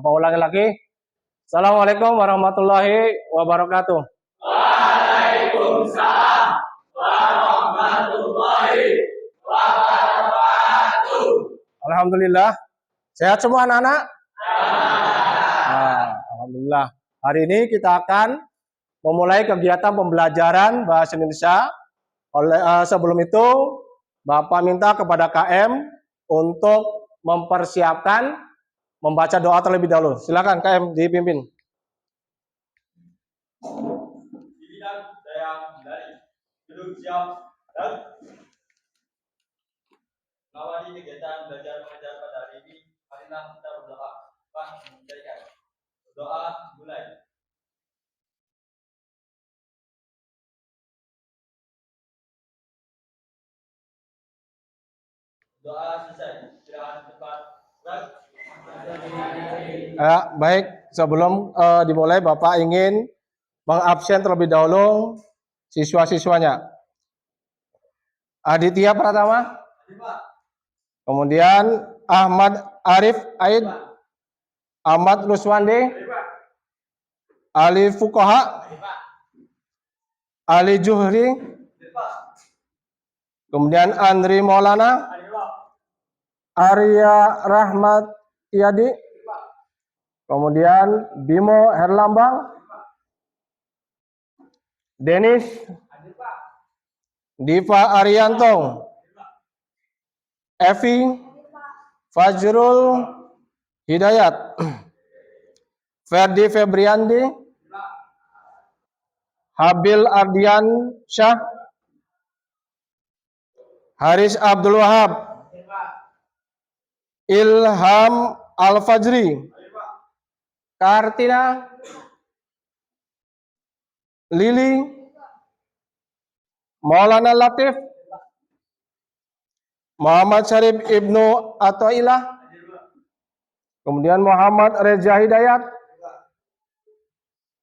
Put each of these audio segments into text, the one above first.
Bapak ulangi lagi. Assalamualaikum warahmatullahi wabarakatuh. Waalaikumsalam warahmatullahi wabarakatuh. Alhamdulillah. Sehat semua anak-anak? Alhamdulillah. Hari ini kita akan memulai kegiatan pembelajaran bahasa Indonesia. Sebelum itu, Bapak minta kepada KM untuk mempersiapkan membaca doa terlebih dahulu. Silakan KM dipimpin. Pimpinan saya dari duduk siap dan mengawali kegiatan belajar mengajar pada hari ini. Marilah kita berdoa. Pak, memulaikan. Doa mulai. Doa selesai. Silakan tempat. Baik, sebelum dimulai Bapak ingin mengabsen terlebih dahulu siswa-siswanya. Aditya Pratama, kemudian Ahmad Arif Aid, Ahmad Ruswandi, Ali Fukoha, Ali Juhri, kemudian Andri Maulana, Arya Rahmat Tiadi, kemudian Bimo Herlambang, Denis, Diva Arianto, Evi, Fajrul Hidayat, Ferdi Febriandi, Habil Ardian Syah, Haris Abdul Wahab, Ilham Al-Fajri, Kartina, Lili, Maulana Latif, Muhammad Syarif Ibnu Atailah, kemudian Muhammad Reza Hidayat,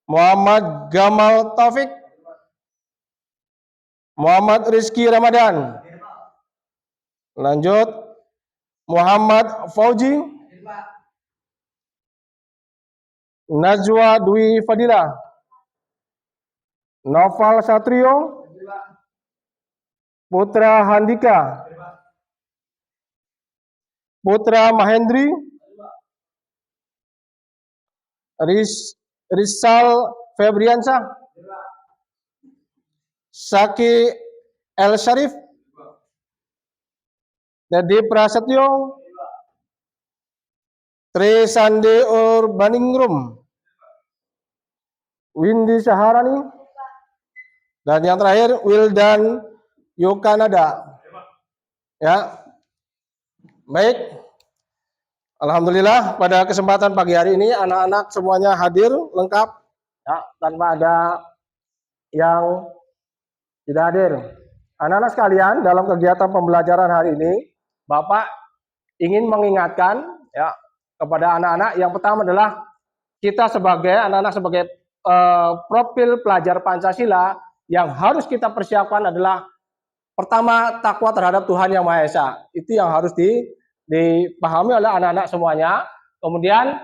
Muhammad Gamal Taufik, Muhammad Rizky Ramadan, lanjut Muhammad Fauji, Najwa Dwi Fadila, Noval Satrio, Putra Handika, Putra Mahendri, Rizal Febriansyah, Saki El Syarif, Dedi Prasetyo, Trisandi Urbaningrum, Windy Saharani, dan yang terakhir Wildan Yokanada. Ya, baik. Alhamdulillah pada kesempatan pagi hari ini anak-anak semuanya hadir lengkap, ya, tanpa ada yang tidak hadir. Anak-anak sekalian, dalam kegiatan pembelajaran hari ini, Bapak ingin mengingatkan ya kepada anak-anak. Yang pertama adalah kita sebagai anak-anak sebagai profil pelajar Pancasila yang harus kita persiapkan adalah pertama takwa terhadap Tuhan Yang Maha Esa. Itu yang harus dipahami oleh anak-anak semuanya. Kemudian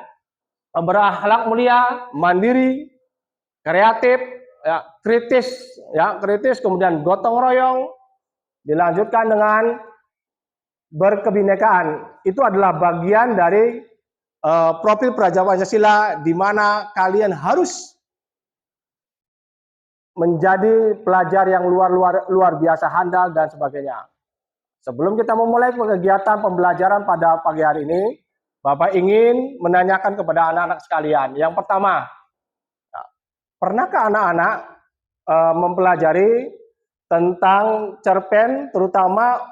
berakhlak mulia, mandiri, kreatif, ya, kritis, kemudian gotong royong, dilanjutkan dengan berkebinekaan. Itu adalah bagian dari profil pelajar Pancasila di mana kalian harus menjadi pelajar yang luar biasa handal dan sebagainya. Sebelum kita memulai kegiatan pembelajaran pada pagi hari ini, Bapak ingin menanyakan kepada anak-anak sekalian. Yang pertama, pernahkah anak-anak mempelajari tentang cerpen, terutama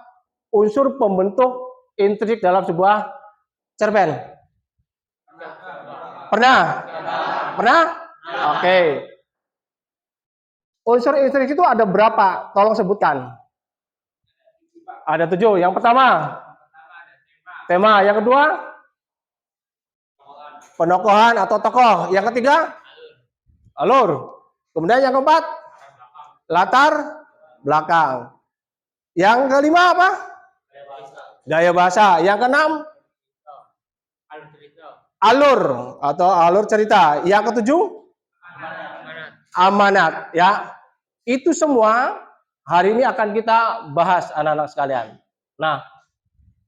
unsur pembentuk intrinsik dalam sebuah cerpen? Pernah? Pernah? Oke. Unsur intrinsik itu ada berapa? Tolong sebutkan. Ada 7. Yang pertama, tema. Yang kedua, penokohan atau tokoh. Yang ketiga, alur. Kemudian yang keempat, latar belakang. Yang kelima apa? Gaya bahasa. Yang keenam, alur atau alur cerita. Yang ketujuh, amanat. Ya, itu semua hari ini akan kita bahas anak-anak sekalian. Nah,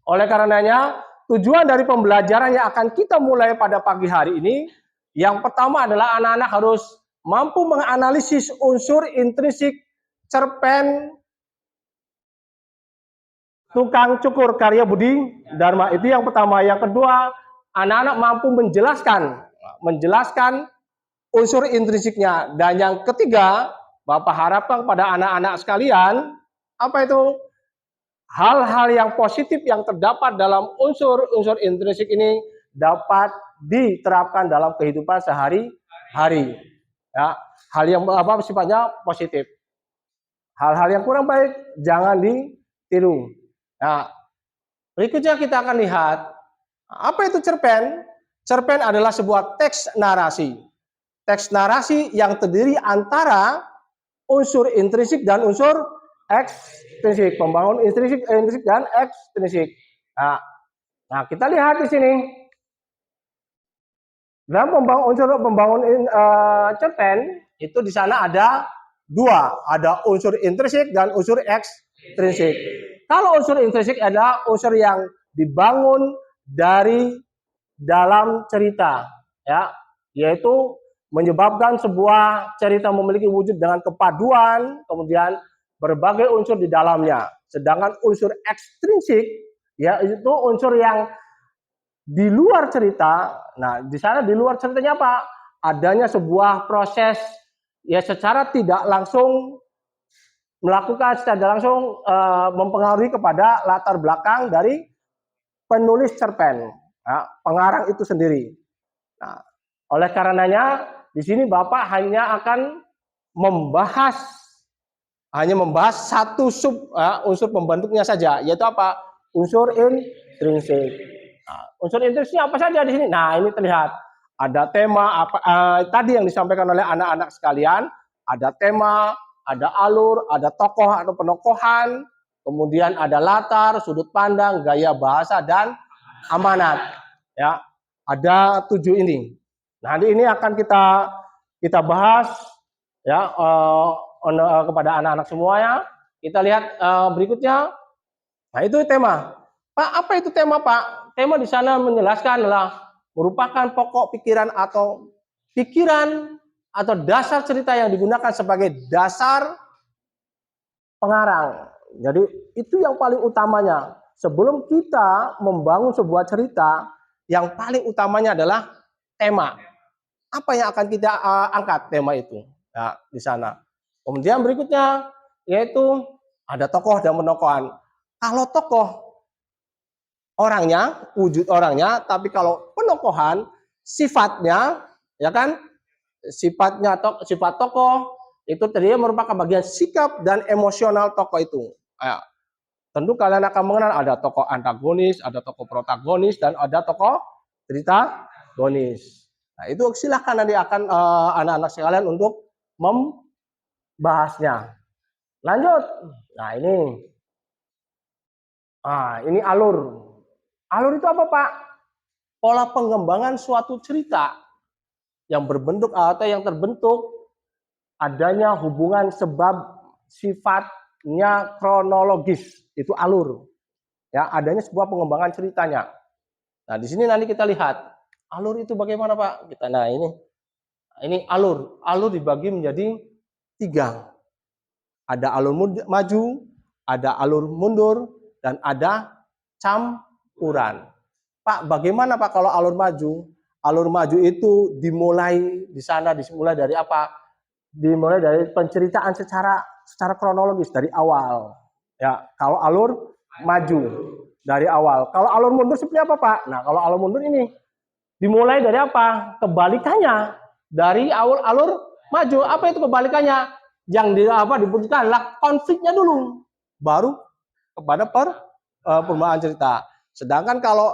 oleh karenanya tujuan dari pembelajaran yang akan kita mulai pada pagi hari ini, yang pertama adalah anak-anak harus mampu menganalisis unsur intrinsik cerpen tukang cukur karya Budi Dharma. Itu yang pertama. Yang kedua, anak-anak mampu menjelaskan unsur intrinsiknya. Dan yang ketiga, Bapak harapkan kepada anak-anak sekalian, apa itu? Hal-hal yang positif yang terdapat dalam unsur-unsur intrinsik ini dapat diterapkan dalam kehidupan sehari-hari. Ya, hal yang apa sifatnya positif. Hal-hal yang kurang baik jangan ditiru. Nah, berikutnya kita akan lihat apa itu cerpen. Cerpen adalah sebuah teks narasi. Teks narasi yang terdiri antara unsur intrinsik dan unsur ekstrinsik. Pembangun intrinsik dan ekstrinsik. Nah, kita lihat di sini. Dalam pembangun cerpen itu di sana ada dua, ada unsur intrinsik dan unsur ekstrinsik. Kalau unsur intrinsik adalah unsur yang dibangun dari dalam cerita, ya, yaitu menyebabkan sebuah cerita memiliki wujud dengan kepaduan, kemudian berbagai unsur di dalamnya. Sedangkan unsur ekstrinsik, ya, itu unsur yang di luar cerita. Nah, di sana di luar ceritanya apa? Adanya sebuah proses, ya, secara tidak langsung melakukan secara langsung mempengaruhi kepada latar belakang dari penulis cerpen, ya, pengarang itu sendiri. Nah, oleh karenanya di sini Bapak hanya akan membahas satu unsur pembentuknya saja, yaitu apa? Unsur intrinsik. Nah, unsur intrinsiknya apa saja di sini? Nah, ini terlihat ada tema apa tadi yang disampaikan oleh anak-anak sekalian, ada tema, ada alur, ada tokoh atau penokohan, kemudian ada latar, sudut pandang, gaya bahasa, dan amanat. Ya, ada 7 ini. Nanti ini akan kita bahas, ya, kepada anak-anak semuanya. Kita lihat berikutnya. Nah, itu tema. Pak, apa itu tema, Pak? Tema di sana menjelaskan adalah merupakan pokok pikiran atau dasar cerita yang digunakan sebagai dasar pengarang. Jadi itu yang paling utamanya. Sebelum kita membangun sebuah cerita, yang paling utamanya adalah tema. Apa yang akan kita angkat tema itu, ya, di sana. Kemudian berikutnya yaitu ada tokoh dan penokohan. Kalau tokoh orangnya, wujud orangnya, tapi kalau penokohan sifatnya, ya kan? Sifat tokoh itu tadi merupakan bagian sikap dan emosional tokoh itu. Ya. Tentu kalian akan mengenal ada tokoh antagonis, ada tokoh protagonis, dan ada tokoh cerita gonis. Nah, itu silahkan nanti akan anak-anak sekalian untuk membahasnya. Lanjut. Nah, ini alur. Alur itu apa, Pak? Pola pengembangan suatu cerita yang berbentuk atau yang terbentuk adanya hubungan sebab sifatnya kronologis, itu alur. Ya, adanya sebuah pengembangan ceritanya. Nah, di sini nanti kita lihat alur itu bagaimana, Pak? Ini alur. Alur dibagi menjadi 3. Ada alur maju, ada alur mundur, dan ada campuran. Pak, bagaimana, Pak, kalau alur maju? Alur maju itu dimulai dari apa? Dimulai dari penceritaan secara kronologis dari awal. Ya, kalau alur maju dari awal. Kalau alur mundur seperti apa, Pak? Nah, kalau alur mundur ini dimulai dari apa? Kebalikannya dari alur maju. Apa itu kebalikannya? Yang dibutuhkan adalah konfliknya dulu, baru kepada perkembangan cerita. Sedangkan kalau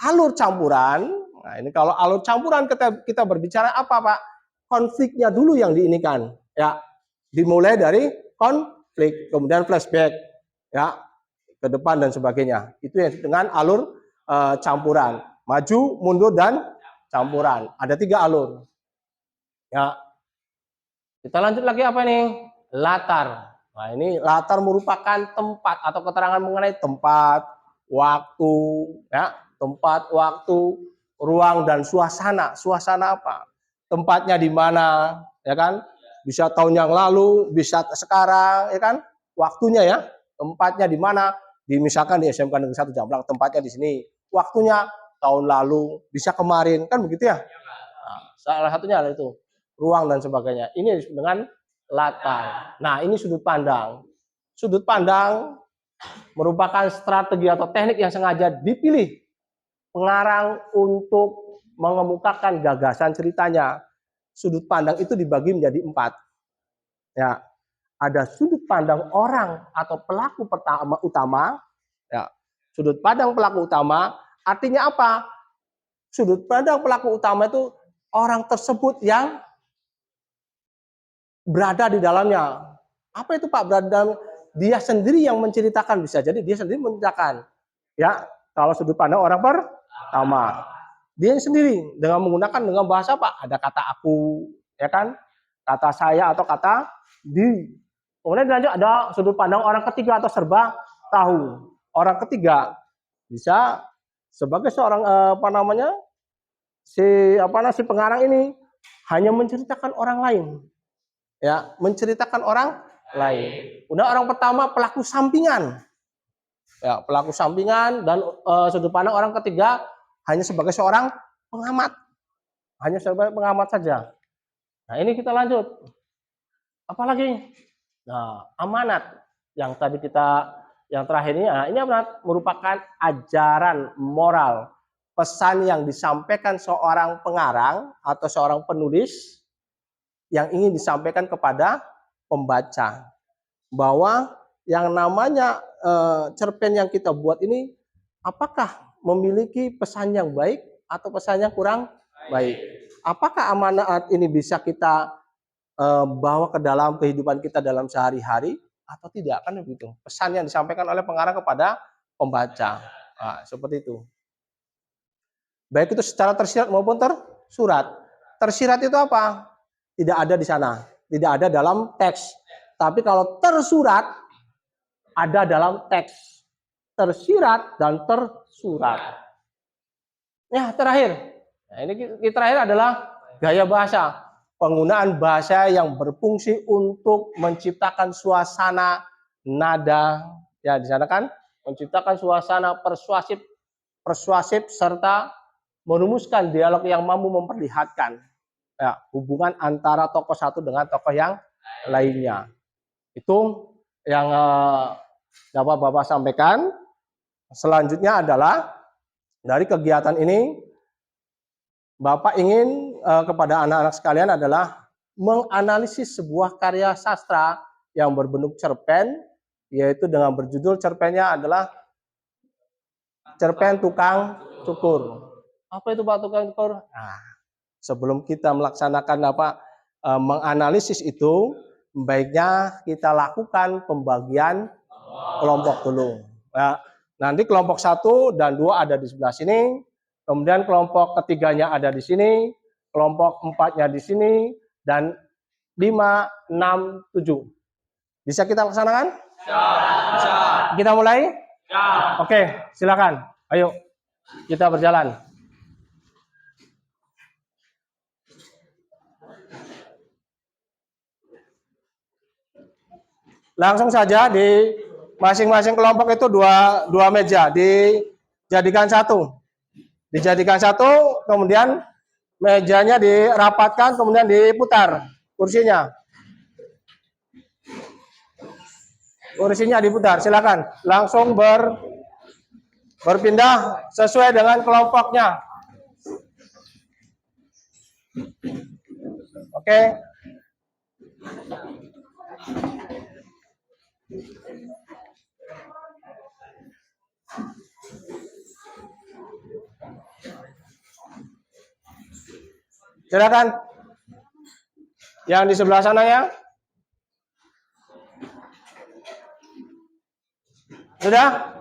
alur campuran, nah ini kalau alur campuran kita berbicara apa, Pak? Konfliknya dulu yang diinikan, ya. Dimulai dari konflik, kemudian flashback, ya, ke depan dan sebagainya. Itu yang dengan alur campuran, maju, mundur, dan campuran. Ada 3 alur. Ya. Kita lanjut lagi apa nih? Latar. Nah, ini latar merupakan tempat atau keterangan mengenai tempat, waktu, ya, tempat, waktu, ruang dan suasana. Suasana apa? Tempatnya di mana, ya kan? Bisa tahun yang lalu, bisa sekarang, ya kan? Waktunya ya, tempatnya di mana? Misalkan di SMK Negeri 1 Jamblang, tempatnya di sini. Waktunya tahun lalu, bisa kemarin, kan begitu ya? Nah, salah satunya adalah itu, ruang dan sebagainya. Ini disebut dengan latar. Nah, ini sudut pandang. Sudut pandang merupakan strategi atau teknik yang sengaja dipilih pengarang untuk mengemukakan gagasan ceritanya. Sudut pandang itu dibagi menjadi 4. Ya, ada sudut pandang orang atau pelaku utama. Ya, sudut pandang pelaku utama artinya apa? Sudut pandang pelaku utama itu orang tersebut yang berada di dalamnya. Apa itu Pak berada dalam? Dia sendiri yang menceritakan, bisa jadi dia sendiri menceritakan. Ya, kalau sudut pandang orang pertama, dia sendiri dengan bahasa Pak, ada kata aku, ya kan? Kata saya atau kata di. Kemudian dilanjut ada sudut pandang orang ketiga atau serba tahu. Orang ketiga bisa sebagai seorang si pengarang ini hanya menceritakan orang lain. Ya, menceritakan orang lain. Udah orang pertama pelaku sampingan. Ya, pelaku sampingan dan sudut pandang orang ketiga hanya sebagai seorang pengamat. Hanya sebagai pengamat saja. Nah, ini kita lanjut. Apalagi? Nah, amanat yang tadi yang terakhir ini amanat merupakan ajaran moral, pesan yang disampaikan seorang pengarang atau seorang penulis yang ingin disampaikan kepada pembaca bahwa yang namanya cerpen yang kita buat ini apakah memiliki pesan yang baik atau pesan yang kurang baik. Apakah amanat ini bisa kita bawa ke dalam kehidupan kita dalam sehari-hari atau tidak, kan begitu. Pesan yang disampaikan oleh pengarang kepada pembaca. Nah, seperti itu. Baik itu secara tersirat maupun tersurat. Tersirat itu apa? Tidak ada di sana, tidak ada dalam teks. Tapi kalau tersurat ada dalam teks. Tersirat dan tersurat. Ya, terakhir. Nah, ini terakhir adalah gaya bahasa. Penggunaan bahasa yang berfungsi untuk menciptakan suasana nada, ya di sana kan menciptakan suasana persuasif serta merumuskan dialog yang mampu memperlihatkan ya, hubungan antara tokoh satu dengan tokoh yang lainnya. Itu yang dapat Bapak sampaikan. Selanjutnya adalah dari kegiatan ini Bapak ingin kepada anak-anak sekalian adalah menganalisis sebuah karya sastra yang berbentuk cerpen, yaitu dengan berjudul cerpennya adalah Cerpen Tukang Cukur. Apa itu Pak Tukang Cukur? Nah, sebelum kita melaksanakan menganalisis itu, baiknya kita lakukan pembagian kelompok dulu. Ya, nanti kelompok 1 dan 2 ada di sebelah sini. Kemudian kelompok ketiganya ada di sini, kelompok 4-nya di sini, dan 5, 6, 7. Bisa kita laksanakan? Bisa. Kita mulai? Ya. Oke, silakan. Ayo, kita berjalan. Langsung saja di masing-masing kelompok itu dua meja, dijadikan satu. Dijadikan satu, kemudian mejanya dirapatkan, kemudian diputar kursinya. Kursinya diputar, silakan. Langsung berpindah sesuai dengan kelompoknya. Oke. Silakan. Yang di sebelah sana ya. Sudah?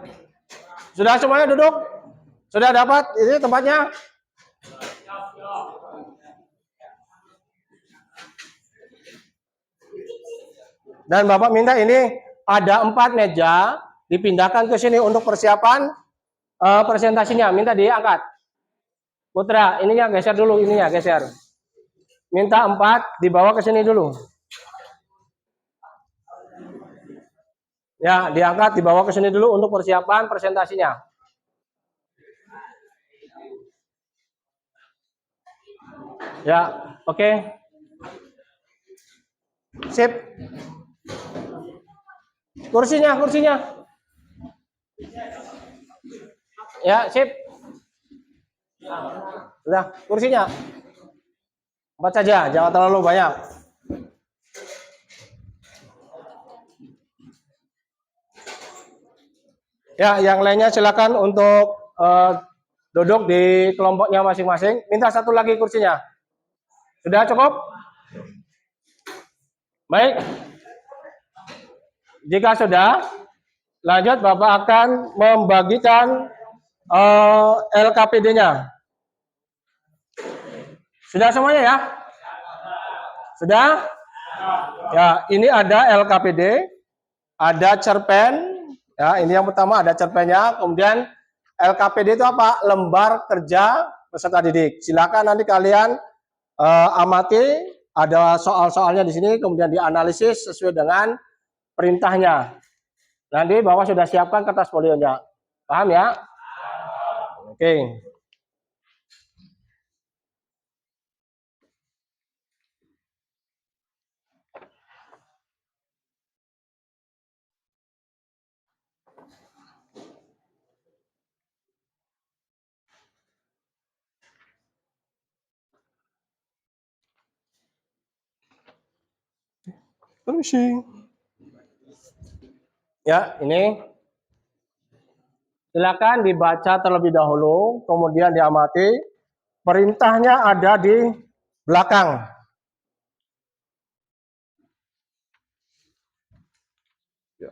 Sudah semuanya duduk? Sudah dapat ini tempatnya? Dan Bapak minta ini ada 4 meja dipindahkan ke sini untuk persiapan presentasinya. Minta diangkat. Putra, ininya geser dulu, ininya geser. Minta 4 dibawa ke sini dulu. Ya, diangkat dibawa ke sini dulu untuk persiapan presentasinya. Ya, oke. Sip. Kursinya. Ya, sip. Sudah, kursinya. 4 saja, jangan terlalu banyak. Ya, yang lainnya silakan untuk duduk di kelompoknya masing-masing. Minta 1 lagi kursinya. Sudah cukup? Baik. Jika sudah, lanjut Bapak akan membagikan LKPD-nya. Sudah semuanya ya? Sudah? Ya, ini ada LKPD, ada cerpen. Ya, ini yang pertama ada cerpennya. Kemudian LKPD itu apa? Lembar kerja peserta didik. Silakan nanti kalian amati, ada soal-soalnya di sini, kemudian dianalisis sesuai dengan perintahnya. Nanti Bapak sudah siapkan kertas folionya. Paham ya? Oke. Permisi. Ya, ini silakan dibaca terlebih dahulu, kemudian diamati. Perintahnya ada di belakang. Ya.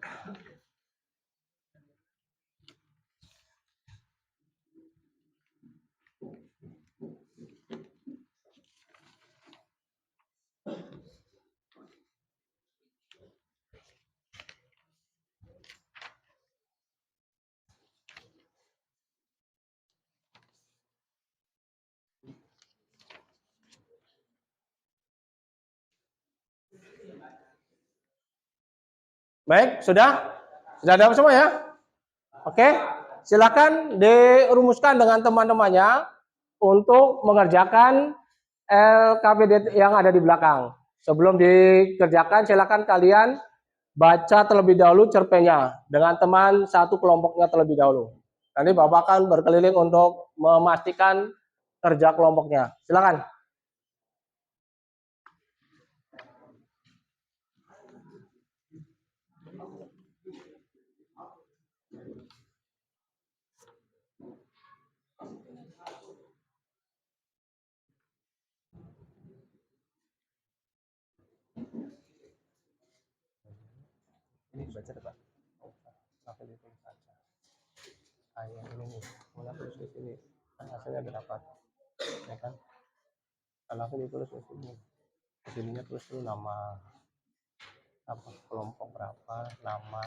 Baik, sudah? Sudah ada semua ya? Oke, silakan dirumuskan dengan teman-temannya untuk mengerjakan LKPD yang ada di belakang. Sebelum dikerjakan, silakan kalian baca terlebih dahulu cerpennya dengan teman satu kelompoknya terlebih dahulu. Nanti Bapak akan berkeliling untuk memastikan kerja kelompoknya. Silakan. Ini baca Pak. Sampai ditulis saja. Yang ini nih, mulai tulis di sini. Kan hasilnya dapat. Ya kan? Langsung ditulis di sini. Di sininya tulis dulu nama apa kelompok berapa, nama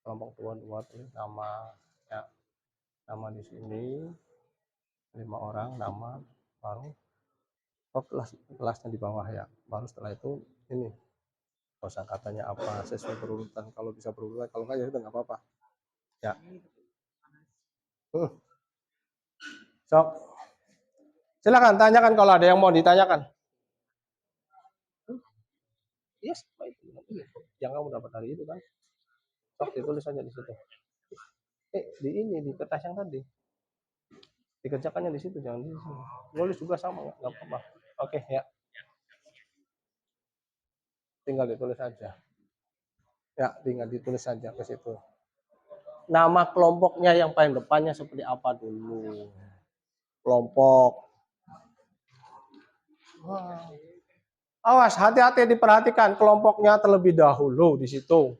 kelompok dua tulis nama ya, nama di sini 5 orang nama, baru kelasnya di bawah ya, baru setelah itu ini kosakatanya apa sesuai berurutan, kalau bisa berurutan, kalau enggak ya udah nggak apa-apa ya. Sok, silakan tanyakan kalau ada yang mau ditanyakan. Yes, yang kamu dapat hari itu kan, sok ditulis aja di situ. Di kertas yang tadi dikerjakannya di situ, jangan di sini. Nulis juga sama, nggak apa-apa. Oke ya, tinggal ditulis aja. Ya, tinggal ditulis saja ke situ. Nama kelompoknya yang paling depannya seperti apa dulu? Kelompok. Awas, hati-hati diperhatikan kelompoknya terlebih dahulu di situ.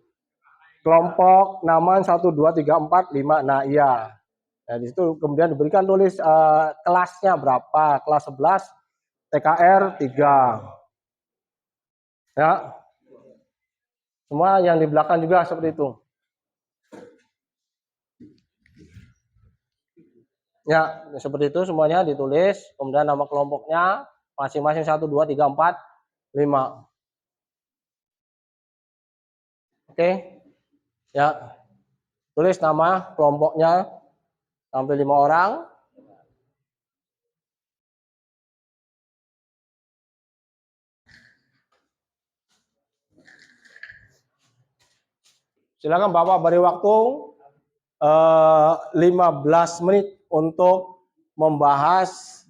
Kelompok nama 1, 2, 3, 4, 5. Nah, iya. Nah, di situ kemudian diberikan tulis kelasnya berapa, kelas 11 TKR 3. Ya. Semua yang di belakang juga seperti itu. Ya, seperti itu semuanya ditulis, kemudian nama kelompoknya masing-masing 1 2 3 4 5. Oke. Ya. Tulis nama kelompoknya sampai 5 orang. Silakan Bapak beri waktu 15 menit untuk membahas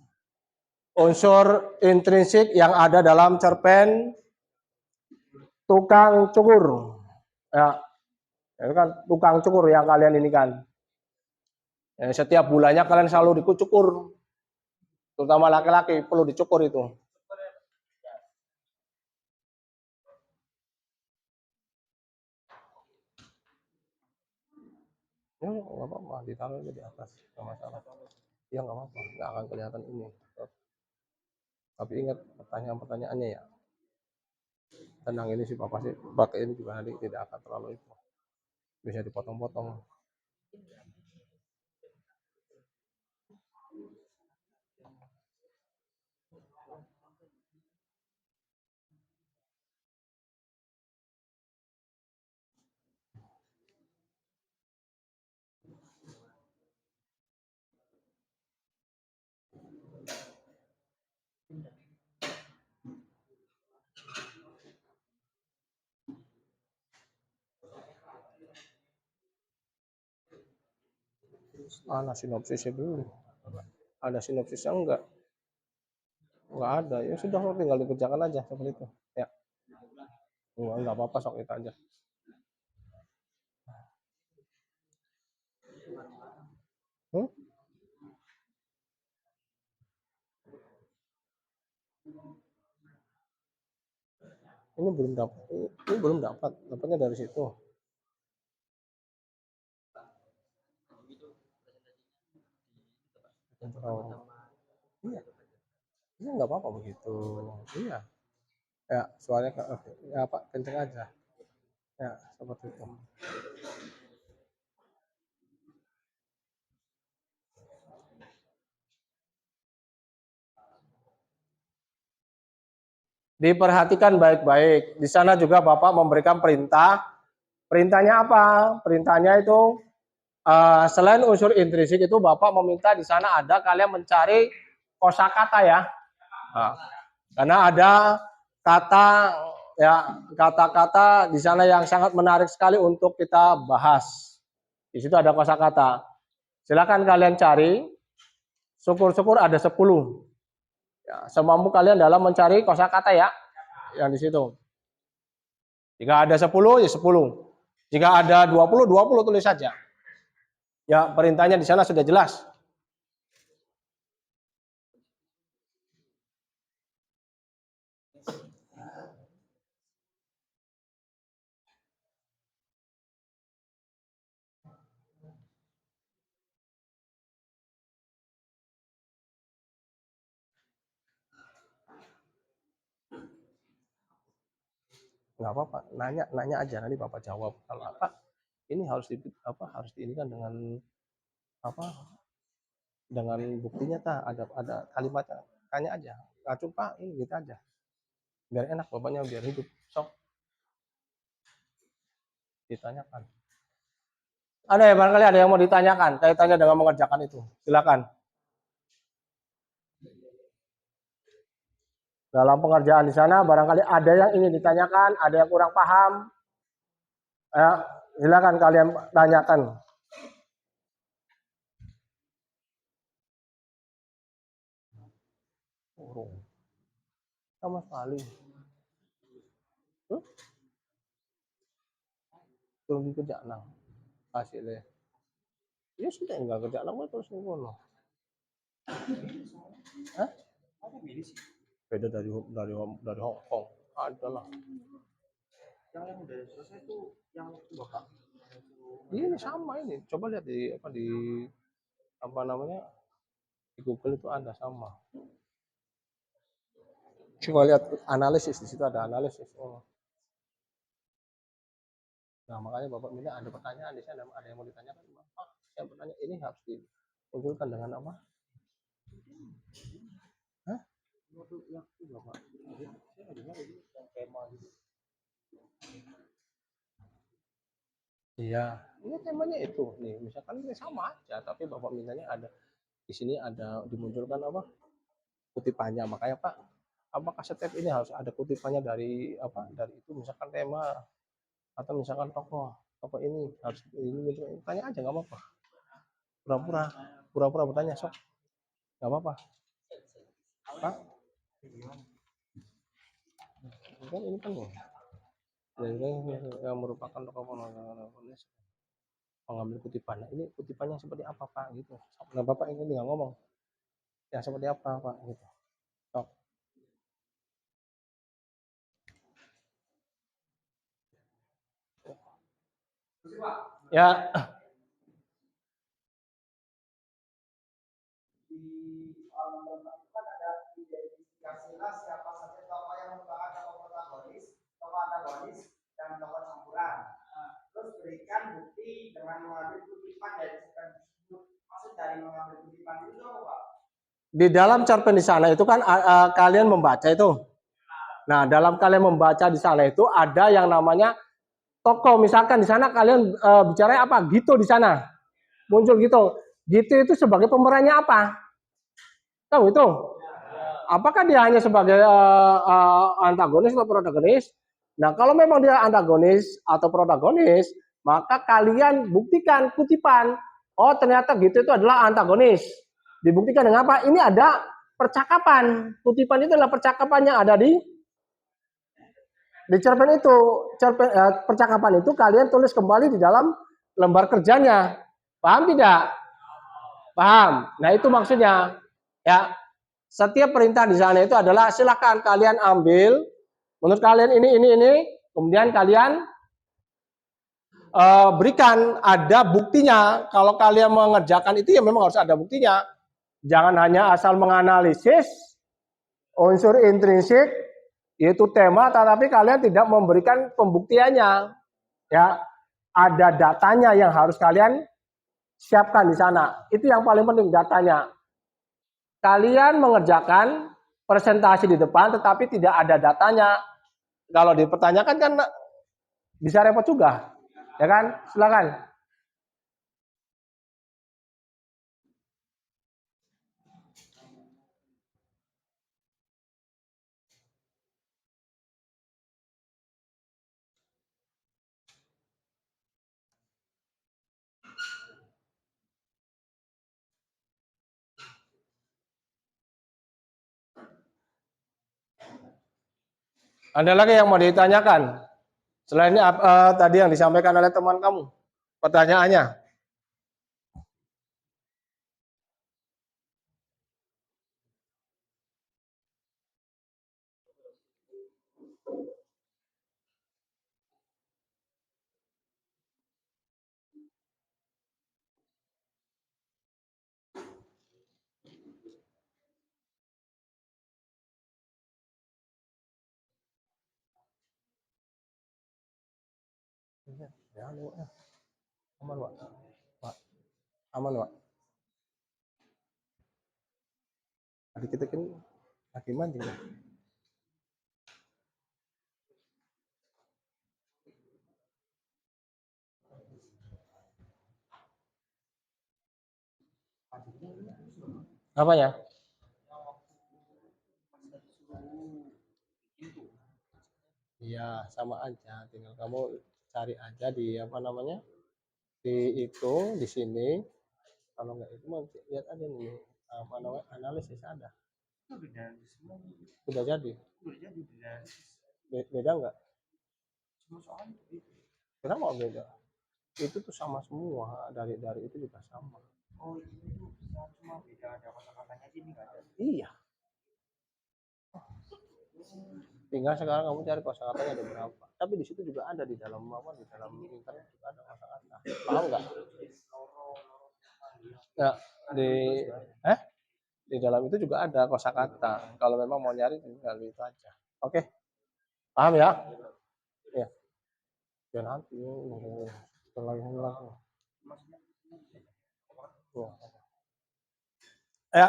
unsur intrinsik yang ada dalam cerpen tukang cukur. Ya, itu kan tukang cukur yang kalian ini kan. Ya, setiap bulannya kalian selalu dikucukur. Terutama laki-laki perlu dicukur itu. Ya, nggak apa-apa, ditaruh aja di atas, nggak masalah. Ya nggak apa-apa, nggak akan kelihatan ini. Tapi ingat pertanyaan-pertanyaannya ya. Tenang, ini sih Papa sih, pakai ini juga nanti tidak akan terlalu itu. Bisa dipotong-potong. Mana sinopsisnya dulu? Ada sinopsisnya enggak? Enggak ada. Ya sudah, tinggal dikerjakan aja seperti itu. Ya, enggak apa-apa, sok itu aja. Hmm? Ini belum dapat. Ini belum dapat. Dapatnya dari situ. Oh. Iya. Iya enggak apa-apa begitu. Iya. Ya, soalnya ya Pak, kenceng aja. Ya, seperti itu. Diperhatikan baik-baik. Di sana juga Bapak memberikan perintah. Perintahnya apa? Perintahnya itu selain unsur intrinsik itu Bapak meminta di sana ada kalian mencari kosakata ya. Nah, karena ada kata ya, kata-kata di sana yang sangat menarik sekali untuk kita bahas. Di situ ada kosakata. Silakan kalian cari. Syukur-syukur ada 10. Ya, semampu kalian dalam mencari kosakata ya, yang di situ. Jika ada 10 ya 10. Jika ada 20 tulis saja. Ya, perintahnya di sana sudah jelas. Nggak apa-apa, nanya aja nanti Bapak jawab. Kalau apa ini harus harus diinikan dengan apa dengan buktinya ada kalimatnya, tanya aja. Acuh Pak, ini gitu aja. Biar enak Bapaknya, biar hidup. Sok ditanyakan. Ada ya, barangkali ada yang mau ditanyakan kaitannya dengan mengerjakan itu. Silakan. Dalam pengerjaan di sana barangkali ada yang ingin ditanyakan, ada yang kurang paham. Ya, silakan kalian tanyakan. Urung. Sama sekali. Turun kerja nang hasilnya. Ya sudah enggak kerja nang terus ngono. Hah? Beda dari Hong Kong. Adalah. Yang udah selesai itu yang Bapak. Ini sama ini. Coba lihat di apa namanya? Di Google itu ada sama. Coba lihat analisis, di situ ada analisis. Oh. Nah, makanya Bapak minta ada pertanyaan di sana, ada yang mau ditanyakan, Bapak. Saya bertanya, ini harus dimunculkan dengan apa? Hah? Bapak. Iya, ini temanya itu. Nih, misalkan ini sama aja, tapi Bapak mintanya ada di sini ada dimunculkan apa? Kutipannya. Makanya Pak, apakah setiap ini harus ada kutipannya dari apa? Dari itu misalkan tema atau misalkan tokoh tokoh ini harus ini tanya aja nggak apa-apa, pura-pura bertanya sok nggak apa-apa Pak. Kan ini kan yang merupakan tokoh pengambil kutipan. Nah, ini kutipannya seperti apa Pak gitu. Nah Bapak ini nggak ngomong yang seperti apa Pak gitu. Sok. Ya, identifikasilah siapa saja tokoh yang merupakan tokoh protagonis, tokoh antagonis, dan tokoh campuran. Terus berikan bukti dengan mengambil kutipan dari cerpen tersebut. Maksud dari mengambil kutipan itu apa Pak? Di dalam cerpen di sana itu kan kalian membaca itu. Nah, dalam kalian membaca di sana itu ada yang namanya tokoh. Misalkan di sana kalian bicara apa? Gitu di sana. Muncul gitu. Gitu itu sebagai pemerannya apa? Tahu itu? Apakah dia hanya sebagai antagonis atau protagonis? Nah, kalau memang dia antagonis atau protagonis, maka kalian buktikan kutipan. Oh, ternyata gitu itu adalah antagonis. Dibuktikan dengan apa? Ini ada percakapan. Kutipan itu adalah percakapan yang ada di cerpen itu. Percakapan itu kalian tulis kembali di dalam lembar kerjanya. Paham tidak? Paham. Nah, itu maksudnya. Ya, setiap perintah di sana itu adalah silakan kalian ambil menurut kalian ini kemudian kalian berikan ada buktinya. Kalau kalian mengerjakan itu ya memang harus ada buktinya, jangan hanya asal menganalisis unsur intrinsik yaitu tema tetapi kalian tidak memberikan pembuktiannya. Ya, ada datanya yang harus kalian siapkan di sana, itu yang paling penting, datanya. Kalian mengerjakan presentasi di depan tetapi tidak ada datanya. Kalau dipertanyakan kan bisa repot juga. Ya kan? Silakan. Ada lagi yang mau ditanyakan? Selain ini tadi yang disampaikan oleh teman kamu, pertanyaannya. Ya, aman, Pak. Aman, Pak. Adik kita kan lagi mancing. Ya? Apa ya? Iya, sama aja. Tinggal kamu cari aja di apa namanya? Di itu, di sini. Kalau nggak itu lihat aja nih apa namanya? Analisis ada. Sudah jadi. Beda nggak? Kenapa beda? Itu tuh sama semua, dari itu juga sama. Oh, itu cuma beda ada kata-katanya sini nggak ada. Iya. Tinggal sekarang kamu cari kosakatanya ada berapa. Tapi di situ juga ada di dalam apa di dalam internet juga ada kosakata. Paham nggak? Nggak di Di dalam itu juga ada kosakata. Kalau memang mau nyari tinggal itu aja. Oke, paham ya? Ya, ya nanti setelah ini lagi. Ya,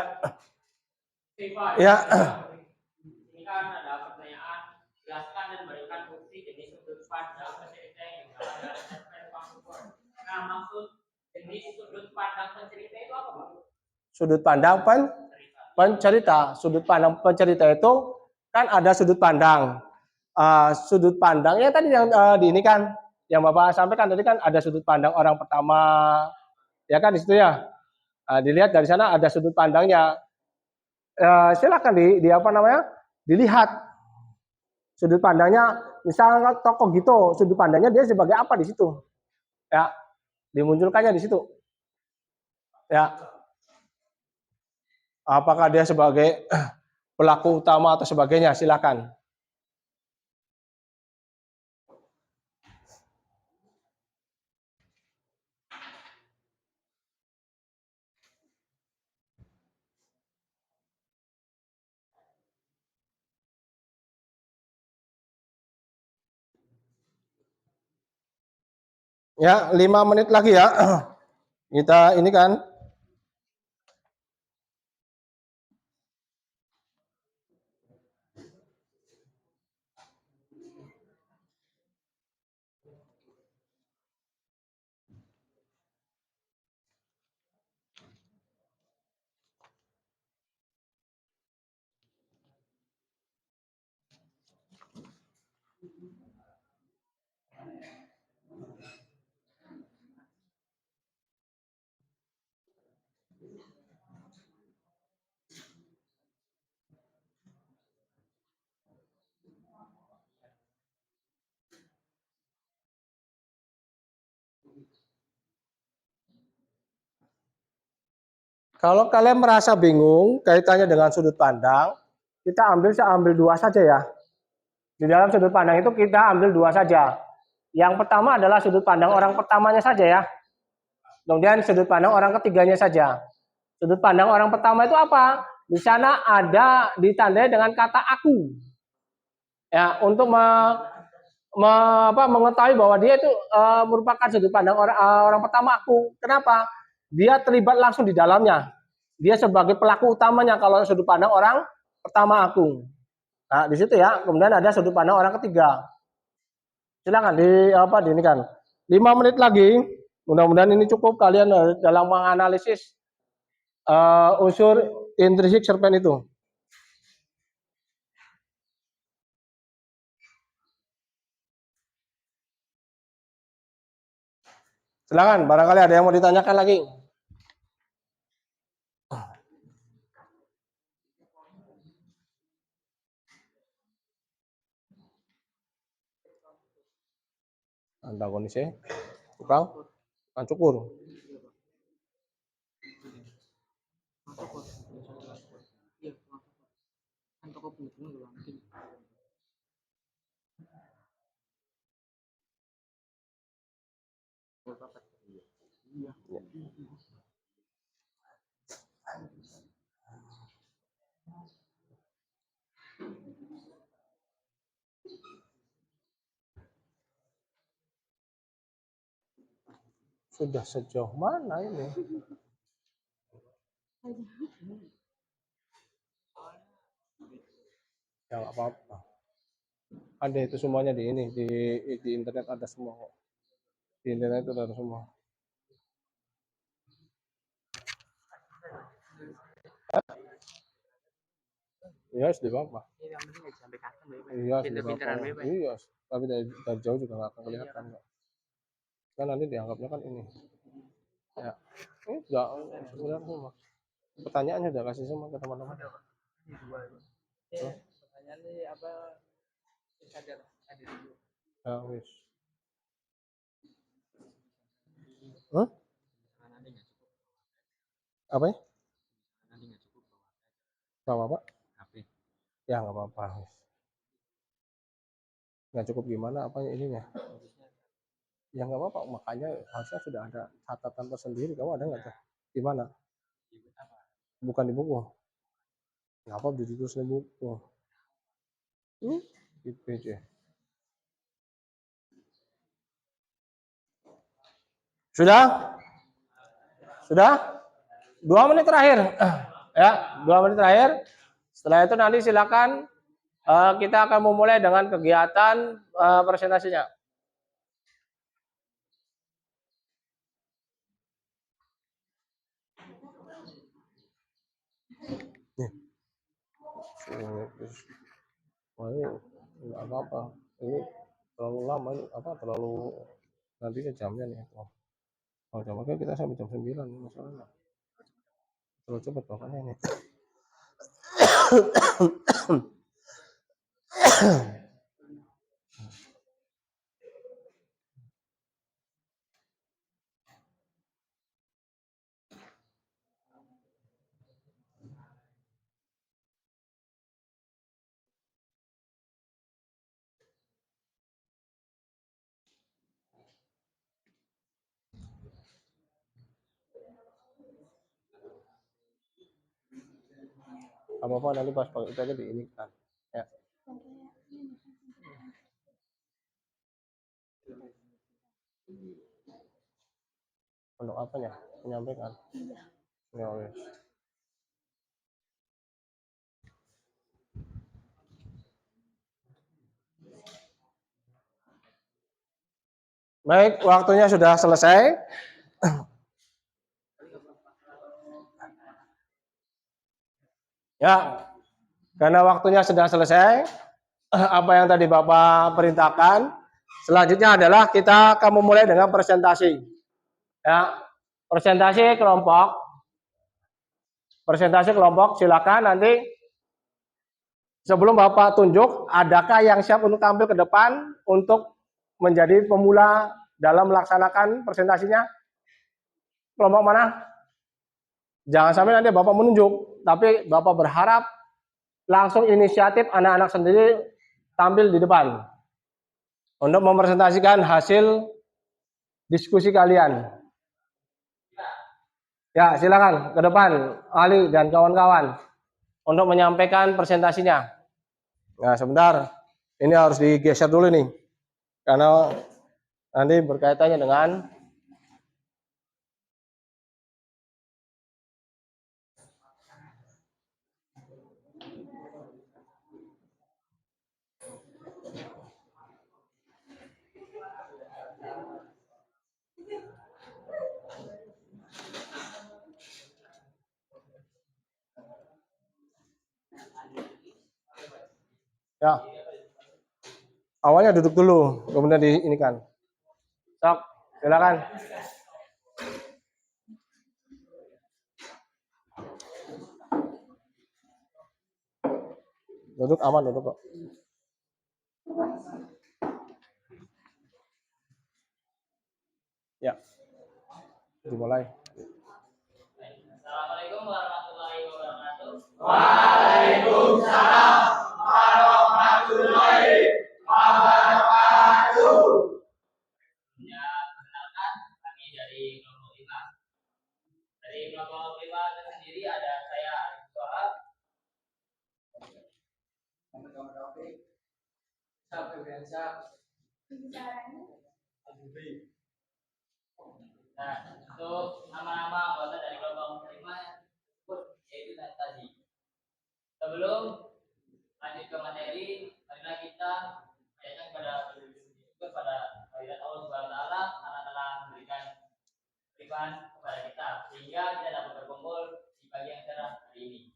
ya. Ini kan ada pertanyaan, jelaskan dan berikan bukti jenis sudut pandang pencerita yang ada cerpen Vancouver. Nah, maksud jenis sudut pandang pencerita itu apa, Pak? Sudut pandang pencerita. Sudut pandang pencerita itu kan ada sudut pandang. Sudut pandangnya tadi yang di ini kan, yang Bapak sampaikan tadi kan ada sudut pandang orang pertama, ya kan di situ ya. Dilihat dari sana ada sudut pandangnya. Silakan di apa namanya, dilihat sudut pandangnya. Misalnya tokoh gitu, sudut pandangnya dia sebagai apa di situ, ya, dimunculkannya di situ, ya. Apakah dia sebagai pelaku utama atau sebagainya, silakan. Ya, 5 menit lagi ya. Kita ini kan. Kalau kalian merasa bingung kaitannya dengan sudut pandang, kita ambil dua saja ya. Di dalam sudut pandang itu kita ambil dua saja. Yang pertama adalah sudut pandang orang pertamanya saja ya. Kemudian sudut pandang orang ketiganya saja. Sudut pandang orang pertama itu apa? Di sana ada ditandai dengan kata aku. Ya, untuk mengetahui bahwa dia itu merupakan sudut pandang orang pertama aku. Kenapa? Dia terlibat langsung di dalamnya. Dia sebagai pelaku utamanya kalau sudut pandang orang pertama aku. Nah, di situ ya. Kemudian ada sudut pandang orang ketiga. Silakan di ini kan. 5 menit lagi. Mudah-mudahan ini cukup kalian dalam menganalisis unsur intrinsik cerpen itu. Silakan, barangkali ada yang mau ditanyakan lagi. Antagonisnya tukang cukur. Sudah sejauh mana ini? Ya nggak apa-apa. Ada itu semuanya di ini di internet ada semua kok. Di internet itu ada semua. Iya, sudah apa? Iya, sudah apa? Iya, tapi dari jauh juga nggak akan kelihatan kok. Kan nanti dianggapnya kan ini. Ya, ini sudah semua. Pertanyaannya udah kasih semua ke teman-teman. Pertanyaannya apa? Ya, wis. Huh? Apa ya? Nggak apa-apa. Ya nggak apa-apa. Nggak cukup gimana apa ininya? Ya nggak apa-apa. Makanya harusnya sudah ada catatan tersendiri. Kamu ada nggak tuh? Di mana? Bukan di buku. Ngapa diriku semu? Oh. IPC. Sudah? Sudah? 2 menit terakhir. Ya, 2 menit terakhir. Setelah itu nanti silakan kita akan memulai dengan kegiatan presentasinya. Ini nggak apa-apa. Ini terlalu lama, terlalu nanti jamnya nih. Oh, jam kita sampai jam 9 masalahnya. Terlalu cepat pokoknya ini. Apa-apa nanti pas pakai itu aja di ini kan. Ya. Untuk apanya? Menyampaikan. Ya, oke. Baik, waktunya sudah selesai. Ya, karena waktunya sudah selesai, apa yang tadi Bapak perintahkan, selanjutnya adalah kita akan memulai dengan presentasi. Ya, presentasi kelompok, silakan nanti sebelum Bapak tunjuk, adakah yang siap untuk tampil ke depan untuk menjadi pemula dalam melaksanakan presentasinya? Kelompok mana? Jangan sampai nanti Bapak menunjuk, tapi Bapak berharap langsung inisiatif anak-anak sendiri tampil di depan untuk mempresentasikan hasil diskusi kalian. Ya, silakan ke depan Ali dan kawan-kawan untuk menyampaikan presentasinya. Nah, sebentar. Ini harus digeser dulu nih. Karena nanti berkaitannya dengan ya. Awalnya duduk dulu, kemudian diinikan. Sok, silakan. Duduk aman, duduk kok. Ya, dimulai. Assalamualaikum warahmatullahi wabarakatuh. Waalaikumsalam warahmatullahi wabarakatuh. Ya, perkenalkan kami dari kelompok 5. Dari kelompok 5 itu sendiri ada saya Arif Sohab. Nah, untuk nama-nama anggota dari kelompok 5 yaitu tadi. Sebelum lanjut ke materi, marilah kita menyanyikan kepada kehadirat Allah Subhanahu wa taala karena telah memberikan firman kepada kita sehingga kita dapat berkumpul di pagi yang cerah hari ini.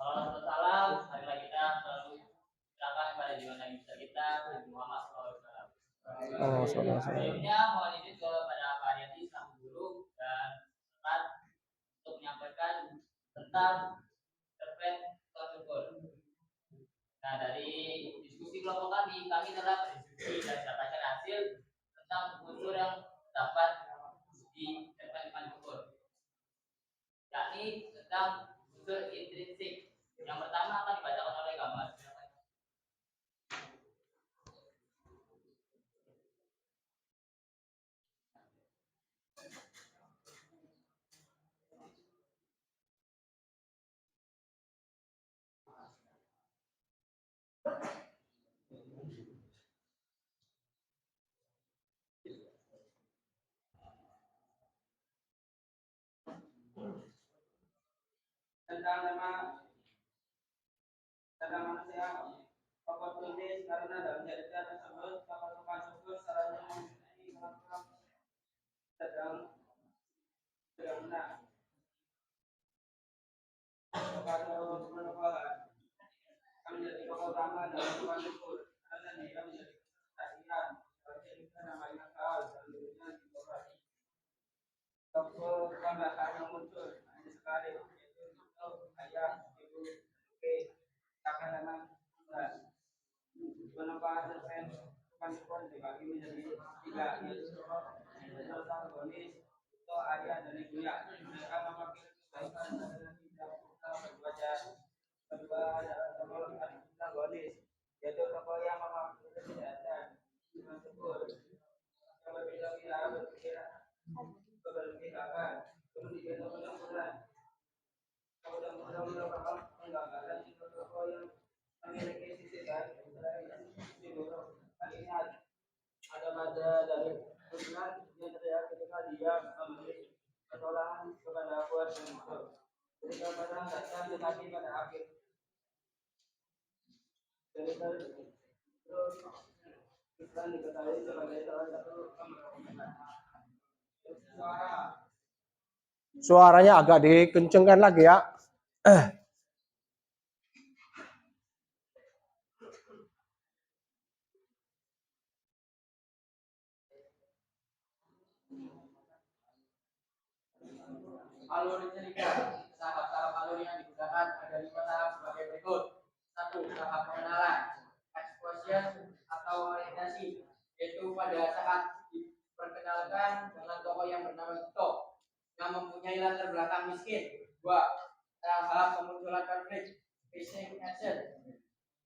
Salam, marilah kita selalu serahkan kepada jiwa Nabi kita Nabi Muhammad SAW. Selanjutnya mohon izin kepada Pak Ariati selaku guru dan Ustaz untuk menyampaikan tentang terkait syukur. Nah, dari diskusi kelompok kami telah berdiskusi dan mendapatkan hasil tentang unsur yang dapat diterapkan syukur, yakni tentang unsur intrinsik. Yang pertama akan dibacakan oleh gambar. Karena manusia oportunis karena dalam cerita tersebut kapal tukang syukur saranya mempunyai orang sedang menang. Kalau menukarkan kami menjadi tokoh utama dalam tukang syukur karena dia menjadi kesehatan bercerita namanya kal dan dulunya dikorban. Tokoh tambahan yang muncul hanya sekali yaitu ayah ibu kakak dan penempaan cerpen tukang syukur dibagi menjadi tiga yaitu protagonis itu ayah dan ibunya. Mereka memakai kebaikan dan tidak berwajah kedua tokoh protagonis yaitu tokoh yang memakai kesehatan tukang syukur yang berbeda-beda berpikiran kemudian mudah-mudahan merupakan penggambaran tokoh yang memiliki sisi baik dan sisi buruk. Kali ini ada pada dari Tuhan yang terlihat ketika dia memberi pertolongan kepada keluarga itu. Ketika perang datang tetapi pada akhir dari terus Islam diketahui sebagai salah satu pemberontakan. Suaranya agak dikencengkan lagi ya. Alur cerita, tahap-tahap alur yang digunakan ada 5 tahap sebagai berikut. 1. Tahap pengenalan, exposition atau orientasi, yaitu pada saat diperkenalkan dengan tokoh yang bernama Tito yang mempunyai latar belakang miskin. 2. Tahap pemunculan konflik, facing action,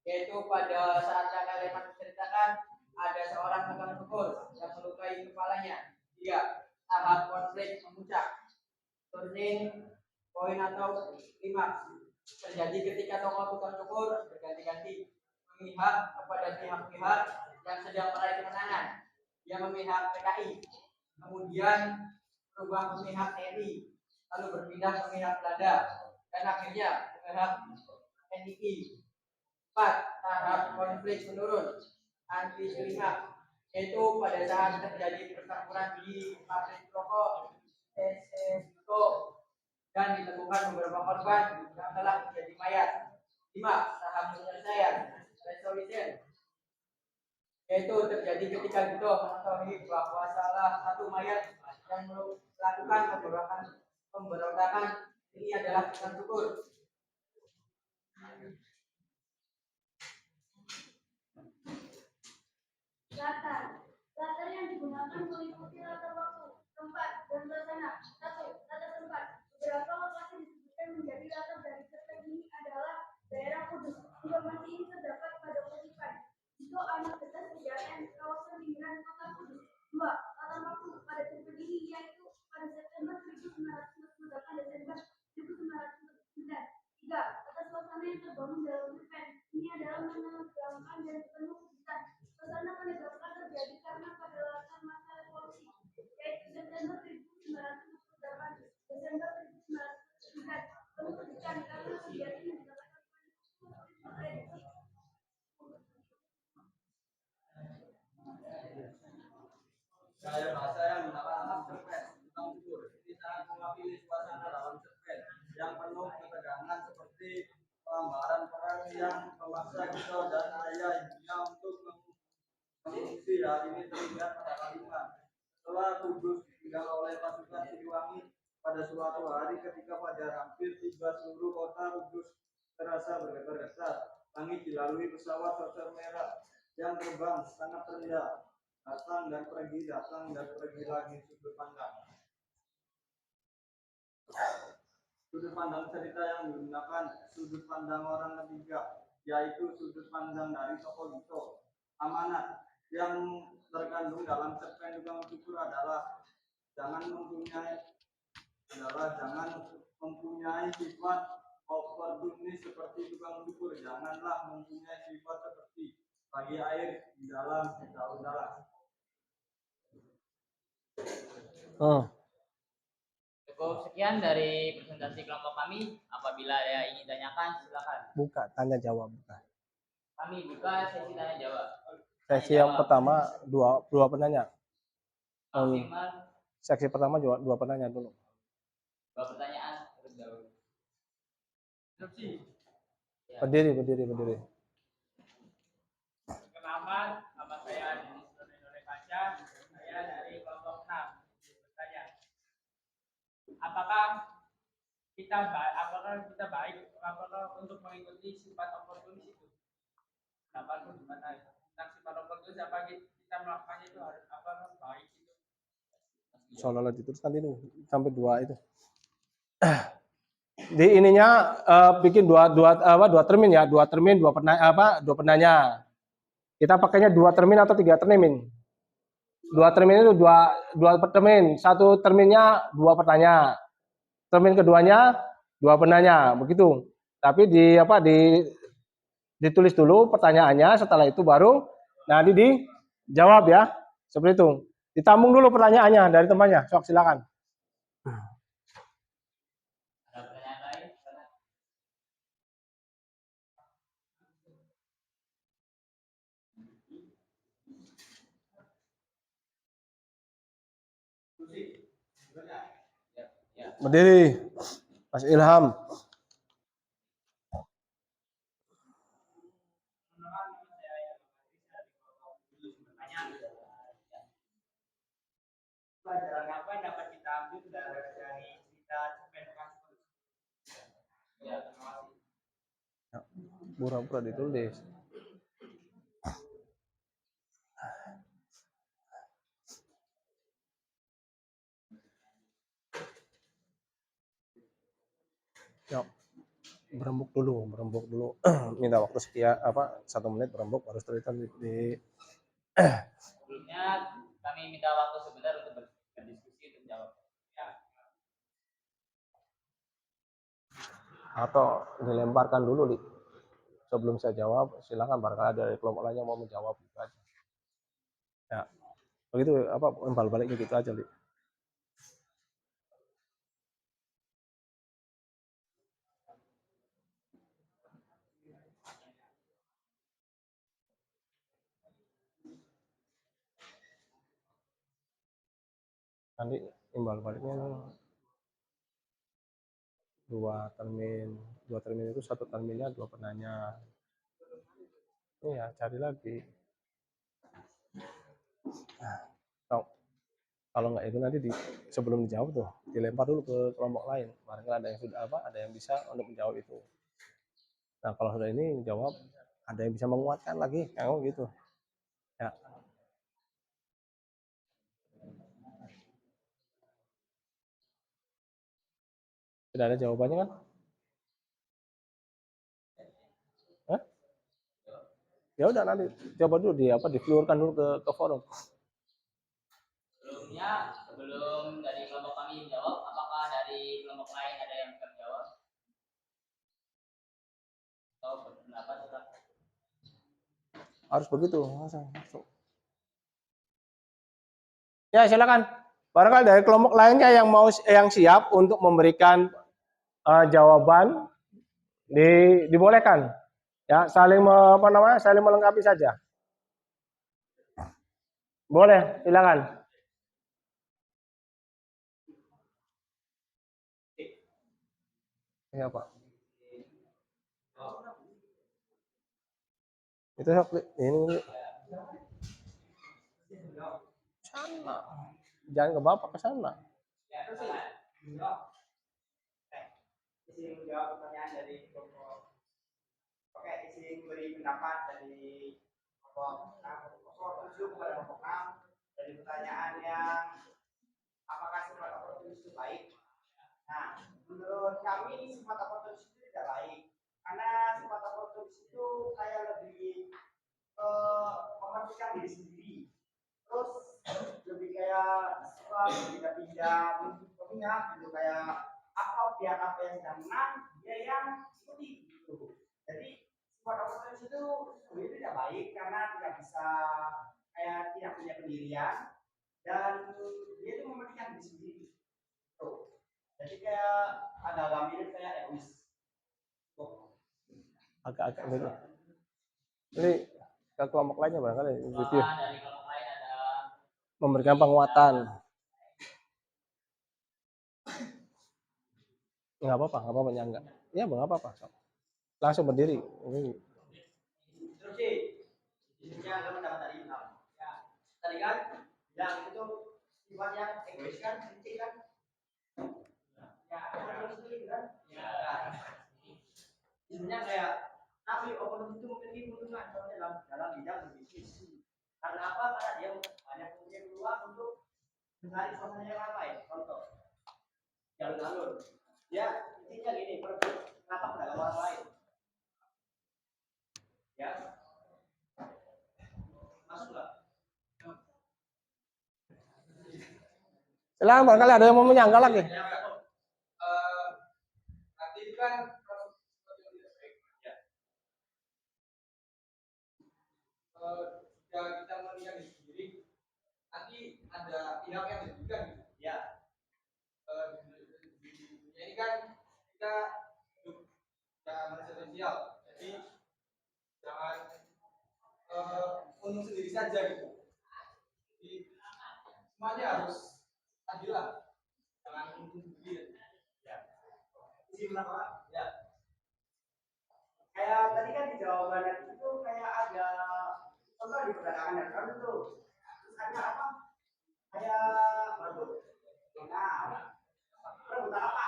yaitu pada saat kalimat menceritakan ada seorang tukang syukur yang melukai kepalanya. 3. Tahap konflik memuncak, turning point atau klimaks, terjadi ketika tokoh tukang syukur berganti-ganti memihak kepada pihak-pihak yang sedang meraih kemenangan. Dia memihak PKI, kemudian berubah memihak TNI, lalu berpindah memihak Belanda, dan akhirnya memihak NII. 4. Tahap konflik menurun, anti klimaks, yaitu pada saat terjadi pertempuran di pabrik rokok Tesco dan ditemukan beberapa korban yang telah menjadi mayat. 5. Tahap penyelesaian, resolution, yaitu terjadi ketika Gito mengetahui bahwa salah satu mayat yang melakukan pemberontakan ini adalah tukang syukur. Latar yang digunakan meliputi latar waktu, tempat, dan suasana. 1. Latar tempat. Beberapa lokasi disebutkan menjadi latar dari cerpen ini adalah daerah Kudus. Informasi ini terdapat pada kutipan Itu anak besar kejayaan kawasan pinggiran kota Kudus. 2. Latar waktu pada cerpen ini yaitu pada September 1948 Desember 1949. 3. Latar suasana yang terbangun dalam cerpen ini adalah menegangkan dan penuh kejutan. Suasana penegakan terjadi karena pada latar masa revolusi, yaitu September 1948 Desember 1949, penuh kejutan karena kegiatan yang dilakukan prediksi. Gaya bahasa yang menggunakan cerpen tentang syukur. Ini sangat mewakili suasana dalam cerpen yang penuh ketegangan seperti pelanggaran perang yang memaksa Gito dan ayah ibunya untuk mengungsi. Hal ini terlihat pada kalimat setelah Kudus ditinggal oleh pasukan Siliwangi pada suatu hari ketika fajar hampir tiba seluruh kota Kudus terasa bergetar-getar. Langit dilalui pesawat sorcer merah yang terbang sangat rendah. Datang dan pergi lagi sudut pandang. Sudut pandang cerita yang digunakan sudut pandang orang ketiga, yaitu sudut pandang dari tokoh Gito. Amanat yang terkandung dalam cerpen tukang syukur adalah jangan mempunyai sifat oportunis seperti tukang syukur. Janganlah mempunyai sifat seperti bagi air di dalam daun-daun. Oh. Cukup. Sekian dari presentasi kelompok kami. Apabila ada yang ingin tanyakan, silakan. Buka, tanya jawab. Buka. Kami buka sesi tanya jawab. Sesi yang pertama dua penanya. Maksimal Seksi pertama dua penanya dulu. 2 pertanyaan terus jawab. Ya. Berdiri. Perkenalkan, nama saya Denis Nurul Kaca. Saya dari kelompok 6. Bertanya, apakah apakah untuk mengikuti sifat oportunis itu? Kenapa itu gimana? Tentang sifat oportunis apa kita melakukannya itu harus baik itu? Soalnya dituliskan ini sampai 2 itu. Di ininya bikin dua termin ya, 2 termin, 2 penanya. Kita pakainya 2 termin atau 3 termin. 2 termin itu 2 termin, 1 terminnya 2 pertanyaan. Termin keduanya 2 penanya, begitu. Tapi ditulis dulu pertanyaannya, setelah itu baru nanti dijawab ya. Seperti itu. Ditambung dulu pertanyaannya dari temannya. Sok silakan. Ada pertanyaan lain? Ya. Berdiri. Mas Ilham. Pelajaran apa yang dapat kita ambil dari cerita cerpen Kaskus? Ya, terima kasih. Pura-pura ditulis. Yuk. Berembuk dulu. Minta waktu sekian 1 menit berembuk baru setelah itu Sebelumnya kami minta waktu sebentar untuk berdiskusi untuk jawab. Ya. atau dilemparkan dulu, Li. Sebelum saya jawab, silakan barangkali ada dari kelompok lain yang mau menjawab gitu aja. Ya. Begitu imbal baliknya gitu aja, Li. Nanti imbal baliknya 2 termin itu 1 terminnya 2 penanya. Iya, cari lagi. Kalau nggak itu nanti sebelum dijawab tuh dilempar dulu ke kelompok lain. Barangkali ada yang sudah ada yang bisa untuk menjawab itu. Nah kalau sudah ini jawab, ada yang bisa menguatkan lagi, gitu. Ya. Tidak ada jawabannya kan? Hah? Ya udah nanti coba dulu difluorkan dulu ke forum. Sebelum dari kelompok kami jawab, apakah dari kelompok lain ada yang bisa menjawab? Atau berpendapat silakan. Harus begitu. Ya silakan. Barangkali dari kelompok lainnya yang siap untuk memberikan jawaban dibolehkan. Ya, saling melengkapi saja. Boleh, silakan. Iya, Pak. Itu ini sana. Jangan ke Bapak, ke sana. Isi menjawab pertanyaan dari kelompok. Oke, isi memberi pendapat dari kelompok 7 kepada kelompok 6 dari pertanyaan yang apakah sifat oportunis itu baik? Nah, menurut kami sifat oportunis itu tidak baik karena sifat oportunis itu kayak lebih mementingkan diri sendiri, terus lebih kayak suka pindah-pindah berminat gitu, kayak apa yang sedang menang dia yang ikuti gitu. Jadi sifat oportunis itu sebenarnya tidak baik karena tidak bisa tidak punya pendirian dan dia itu mementingkan diri sendiri. Tuh. Jadi kayak agak-agak mirip kayak egois. Agak-agak gitu. Ini ke kelompok lainnya barangkali gitu ya. Dari kelompok lain ada Memberikan penguatan. Nggak apa-apa nyangga. Ya nggak apa-apa. Langsung berdiri. Ini Terus sih, intinya agak mendapat dari Ilham. Ya, tadi kan bilang itu sifat yang egois kan, kritik kan. Ya, terus itu kan. Ya, intinya kayak tapi open itu memiliki keuntungan dalam bidang berbisnis. Karena apa? Karena dia banyak punya peluang untuk mencari suasana yang ramai. Contoh, jalur-jalur. Ya, intinya gini, kenapa dalam orang lain? Ya, masuk nggak? silakan barangkali ada yang mau menyangga lagi. Nanti itu kan jika kita melihat diri sendiri, nanti ada pihak yang dirugikan gitu. Ya. Di dunia ini kan kita hidup yang sosial, jadi jangan untung sendiri saja gitu. Jadi semuanya harus adil lah, jangan untung sendiri. Ya. Isi berapa? Ya. Kayak tadi kan di Jawa Barat itu kayak ada contoh di perdagangan dagang itu. Terus ada apa? Kayak baru. Nah, rebutan apa?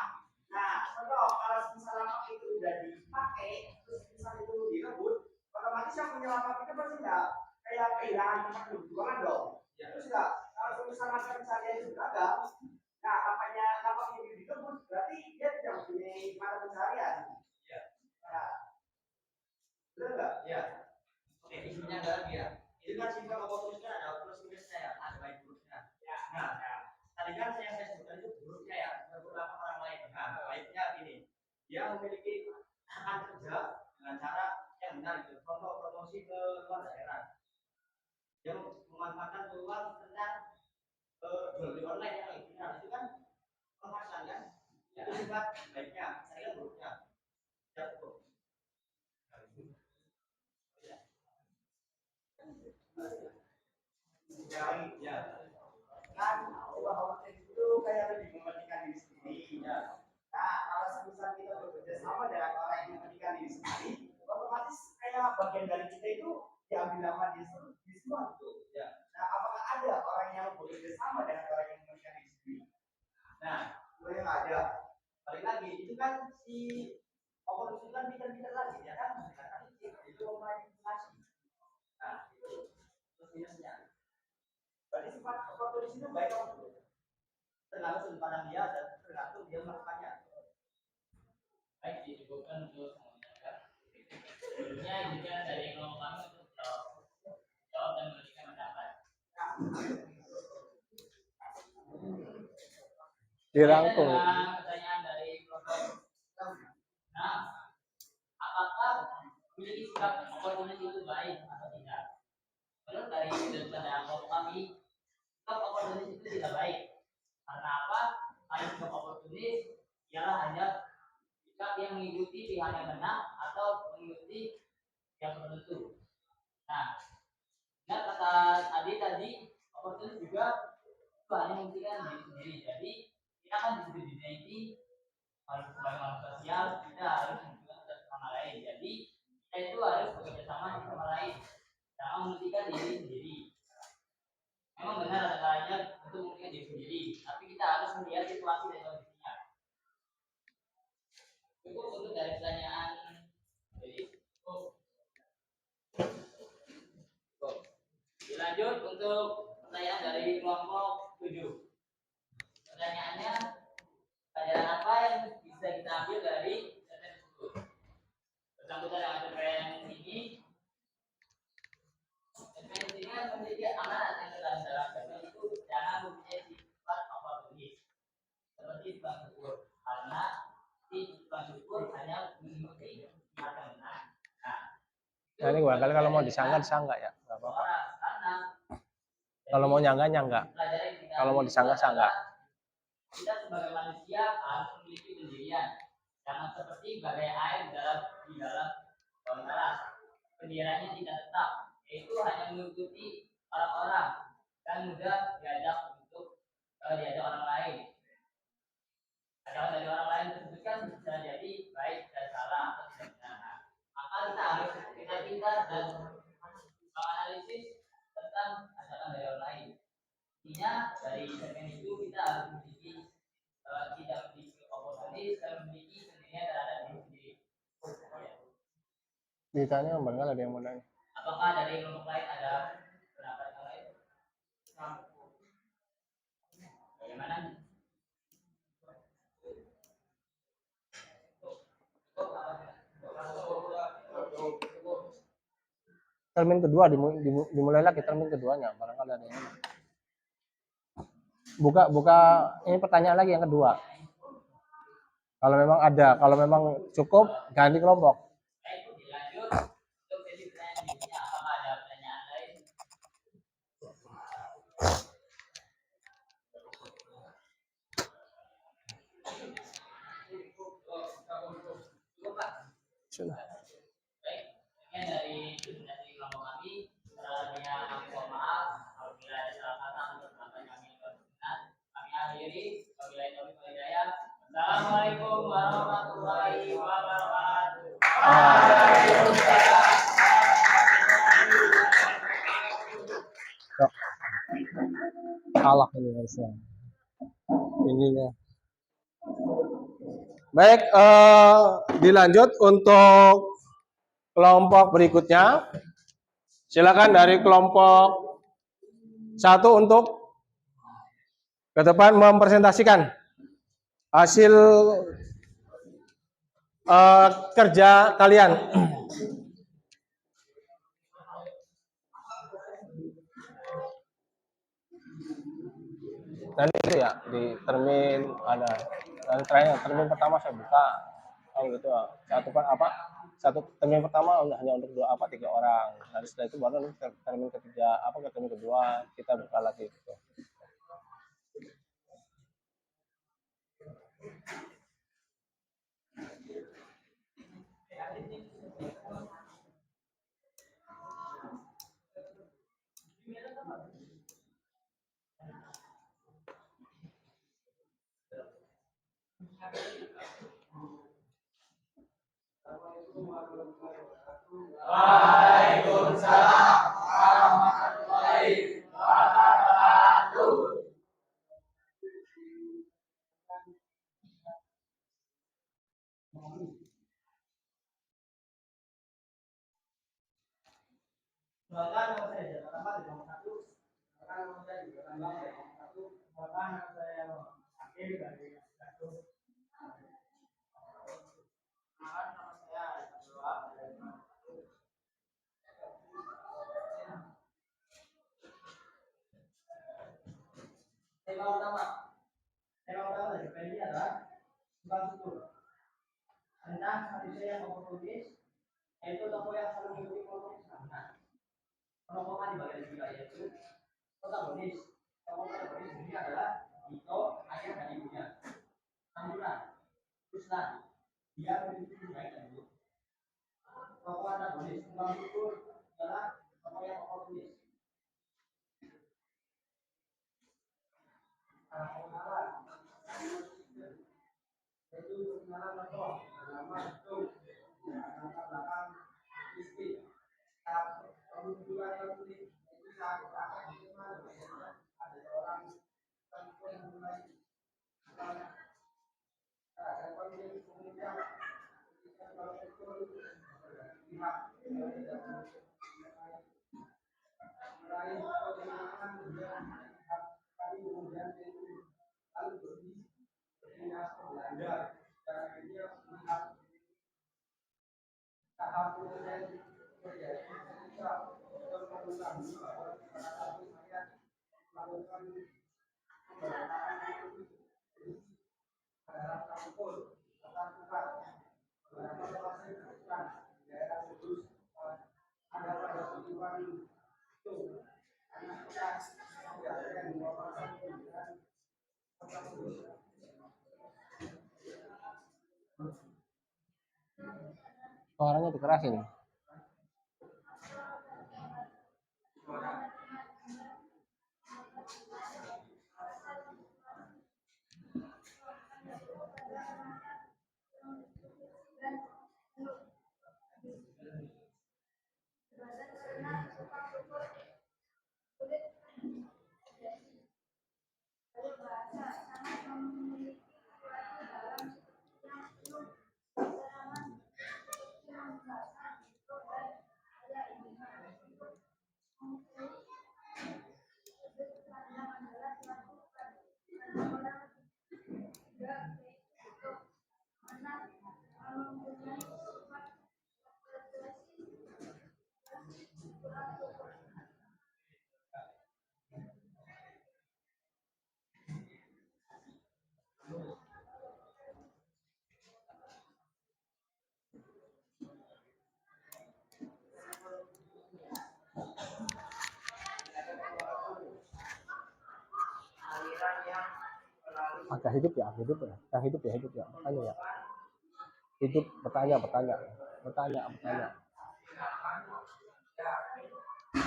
Nah, contoh kalau misalnya lapak itu udah dipakai, terus misalnya itu direbut, otomatis yang punya lapak itu pasti nggak kayak kehilangan tempat berjualan dong. Ya. Terus nggak kalau misalnya pencarian itu gagal, nah lapak yang direbut berarti dia tidak mempunyai mata pencarian. Ya. Nah, benar nggak? Ya. Oke, intinya adalah dia. Itu kan sifat oportunisnya ada plus minusnya ya, ada baik buruknya. Ya. Nah, tadi kan saya sebutkan itu buruknya ya, beberapa orang lain. Nah, baiknya ini, dia memiliki akan kerja dengan cara yang benar gitu. Contoh promosi ke luar daerah. Dia memanfaatkan peluang tentang jual beli online yang lebih benar. Itu kan pemasaran kan? Itu sifat baiknya. Saya buruknya. Ya betul. Ya. Kan orang itu kayak lebih mementingkan diri sendiri. Ya. Nah, kalau semisal kita bekerja sama dengan orang yang mementingkan diri sendiri, otomatis kayak bagian dari kita itu diambil nama di semua gitu. Ya. Nah, apakah ada orang yang bekerja sama dengan orang yang mementingkan diri sendiri? Nah, itu yang ada. Balik lagi, itu kan si oposisi kan pinter-pinter lagi, ya kan? Itu manipulasi. Nah, itu terus minusnya. Berarti sifat oportunis itu baik atau buruk? Tergantung sudut pandang dia dan tergantung dia melakukannya. baik disebutkan untuk menggunakan. Sebelumnya juga dari kelompok kami untuk jawab dan memberikan pendapat. Dirangkul. Pertanyaan dari kelompok. Nah, apakah memiliki sikap oportunis itu baik atau tidak? Menurut dari sudut pandang kelompok kami, sikap oportunis itu tidak baik. Karena apa? Karena sikap oportunis ialah hanya sikap yang mengikuti pihak yang benar atau mengikuti yang tertentu. Nah, ingat kata tadi oportunis juga itu hanya menguntungkan diri sendiri. Jadi kita kan di dunia ini harus sebagai manusia sosial, kita harus menguntungkan satu sama lain. Jadi kita itu harus bekerja sama satu sama lain, jangan menguntungkan diri sendiri. Memang benar ada kalanya untuk menguntungkan diri sendiri, tapi kita harus melihat situasi dan kondisinya. Cukup untuk dari pertanyaan jadi dilanjut untuk pertanyaan dari kelompok 7. Pertanyaannya, pelajaran apa yang bisa kita ambil dari cerpen tersebut? Bersangkutan dengan cerpen ini, cerpen ini memiliki amanat yang terdalam dalam cerpen itu jangan mempunyai sifat oportunis seperti tukang cukur, karena si tukang cukur hanya mengikuti yang benar. Nah, ini barangkali kalau mau disangga ya, nggak apa-apa. Karena Kalau mau nyangga. Kalau mau disangga. Kita sebagai manusia harus memiliki pendirian, jangan seperti bagai air di dalam gelas. Pendiriannya tidak tetap, yaitu hanya mengikuti orang-orang dan mudah diajak orang lain. Ajaran dari orang lain tersebut kan bisa jadi baik dan salah atau tidak benar. Maka kita harus pintar dan menganalisis tentang ajaran dari orang lain. Intinya dari segmen itu kita harus memiliki tidak memiliki oportunis dan memiliki pendirian terhadap diri sendiri. Ditanya barangkali ada yang mau nanya. Apakah dari kelompok lain ada pendapat yang lain? Bagaimana? Termin kedua dimulai lagi termin keduanya, barangkali ada yang buka ini pertanyaan lagi yang kedua. Kalau memang ada, kalau memang cukup ganti kelompok. Dilanjut untuk sesi pertanyaan berikutnya. Apakah ada pertanyaan lain? Sudah. Baik, sekian dari presentasi kelompok kami. Selanjutnya kami mohon maaf apabila ada salah kata atau perkataan kami yang benar. Kami akhiri. Wabillahi taufiq wal hidayah. Assalamualaikum warahmatullahi wabarakatuh. Kalah ini harusnya. Ininya. Baik, dilanjut untuk kelompok berikutnya. Silakan dari kelompok 1 untuk ke depan mempresentasikan hasil kerja kalian. Nanti itu ya di termin ada. Dan terakhir termin pertama saya buka. Oh gitu. Satu termin pertama hanya untuk 3 orang. Nanti setelah itu baru termin ketiga ke termin kedua kita buka lagi gitu. Waalaikumsalam warahmatullahi wabarakatuh. Silakan nama saya jabatan Pak di nomor 1. Silakan nama saya juga tambah dari nomor 1. Silakan nama saya Hakim dari 1. Silakan nama saya Abdul Wahab dari nomor 1. Tema utama dari PNI ini adalah tentang struktur. Tentang manusia yang oportunis, yaitu tokoh yang selalu mengikuti kelompok kesenangan. Pengelompokan di bagian tiga yaitu protagonis. Tokoh protagonis ini adalah Dito, ayah dan ibunya. Sanjuran, Ruslan, dia memiliki baik dan buruk. Tokoh antagonis, Tukang Syukur adalah tokoh yang oportunis. Pengenalan, yaitu pengenalan tokoh, nama itu, latar belakang istri. Penunjukan yang unik itu saat akan diterima ada seorang perempuan yang mulai ada konflik kemudian ketika kalau itu pihak mulai kemenangan kemudian kami kemudian itu lalu berpindah ke Belanda dan akhirnya melihat tahap kemudian terjadi ketika mengetahui bahwa salah satu saya melakukan pemberontakan terhadap kampung tentang tukar beberapa lokasi di daerah Kudus Suaranya dikerasin. Agak hidup ya, yang hidup ya, bertanya ya. Hidup, bertanya.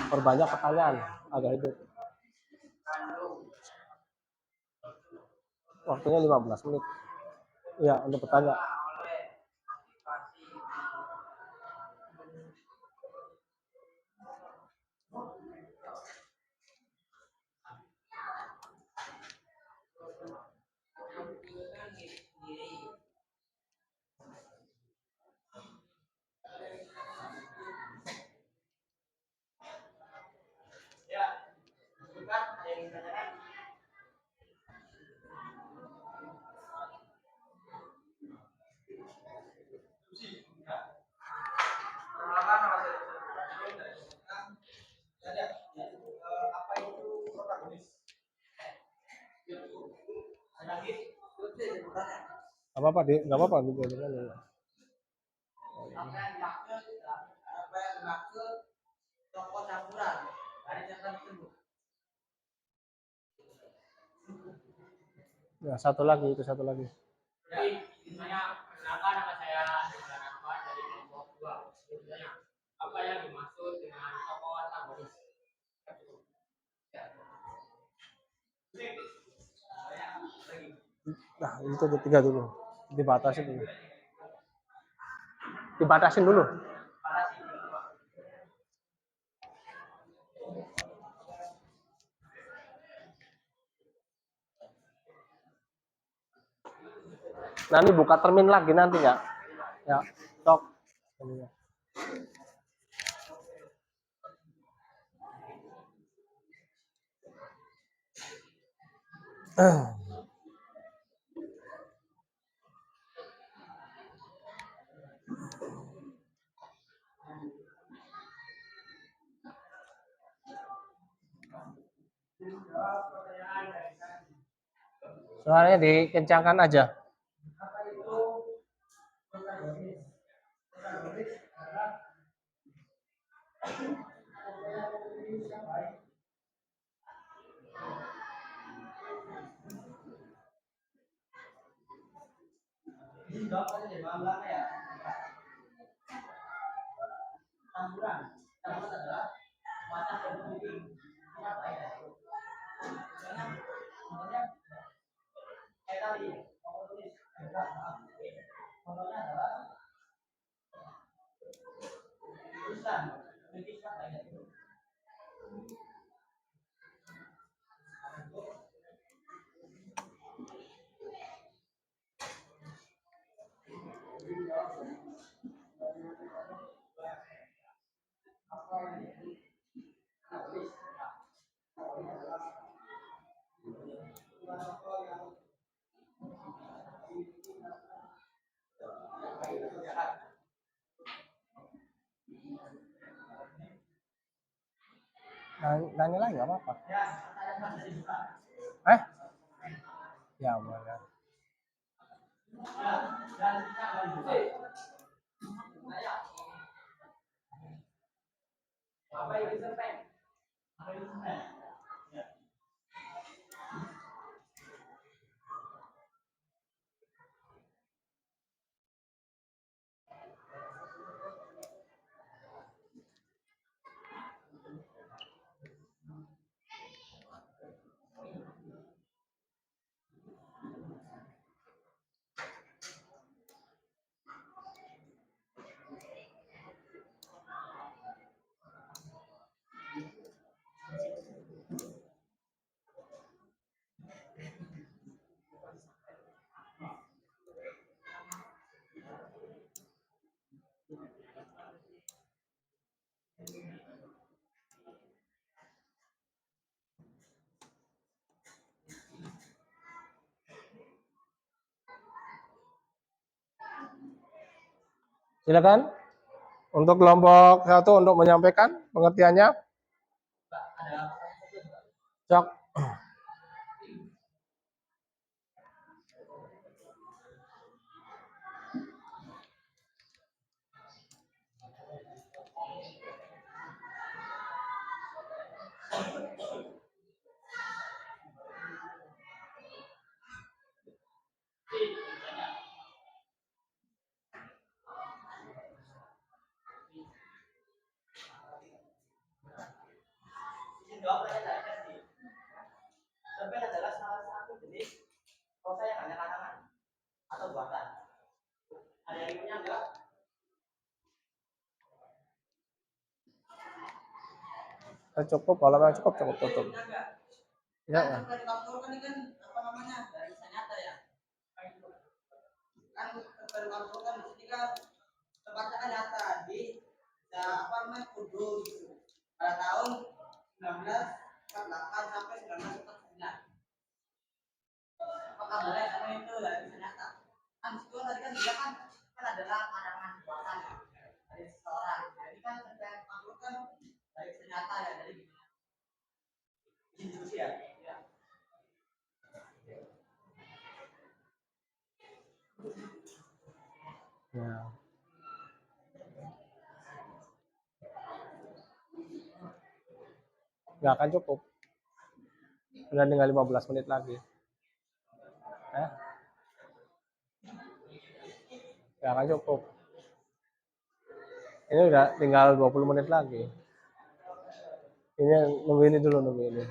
Perbanyak pertanyaan, agak hidup. Waktunya 15 menit. Iya, untuk bertanya. Ya, bukan ada yang ditanyakan. Apa itu protagonis? Apa apa deh, nggak apa-apa gitu. Apa yang dimaksud tokoh campuran dari catatan tersebut? Ya, satu lagi. Jadi saya perkenalkan nama saya Nizar Ahmad dari kelompok 2. Selanjutnya, apa yang dimaksud dengan tokoh antagonis? Nah, itu ada 3 dulu. Dibatasin dulu. Nanti buka termin lagi nanti ya. Ya, stop. Suaranya dikencangkan aja. Campuran adalah mata pemimpin. Contohnya kayak tadi, contohnya adalah tulisan Nanya lagi nggak apa-apa. Ya boleh. apa itu cerpen? Apa itu cerpen? Silakan untuk kelompok 1 untuk menyampaikan pengertiannya. Cok. Cerpen adalah salah satu jenis prosa yang hanya karangan atau buatan. Ada yang punya enggak? Cukup, kalau memang cukup tutup. Ya. Cerpen kampung kan ini kan apa namanya dari kisah nyata ya. Kan cerpen kampung kan di sini kan tempatnya kan nyata di apa namanya Kudus gitu. Pada tahun 1948 sampai 1949. Apakah boleh sama itu dari kisah nyata? Kan itu tadi kan dia kan adalah pandangan buatan dari seseorang. Jadi kan cerpen kampung kan dari kisah nyata ya, dari diskusi ya. Ya. Nggak akan cukup. Udah tinggal 15 menit lagi. Nggak akan cukup. Ini udah tinggal 20 menit lagi. Ini nunggu ini dulu, nunggu ini.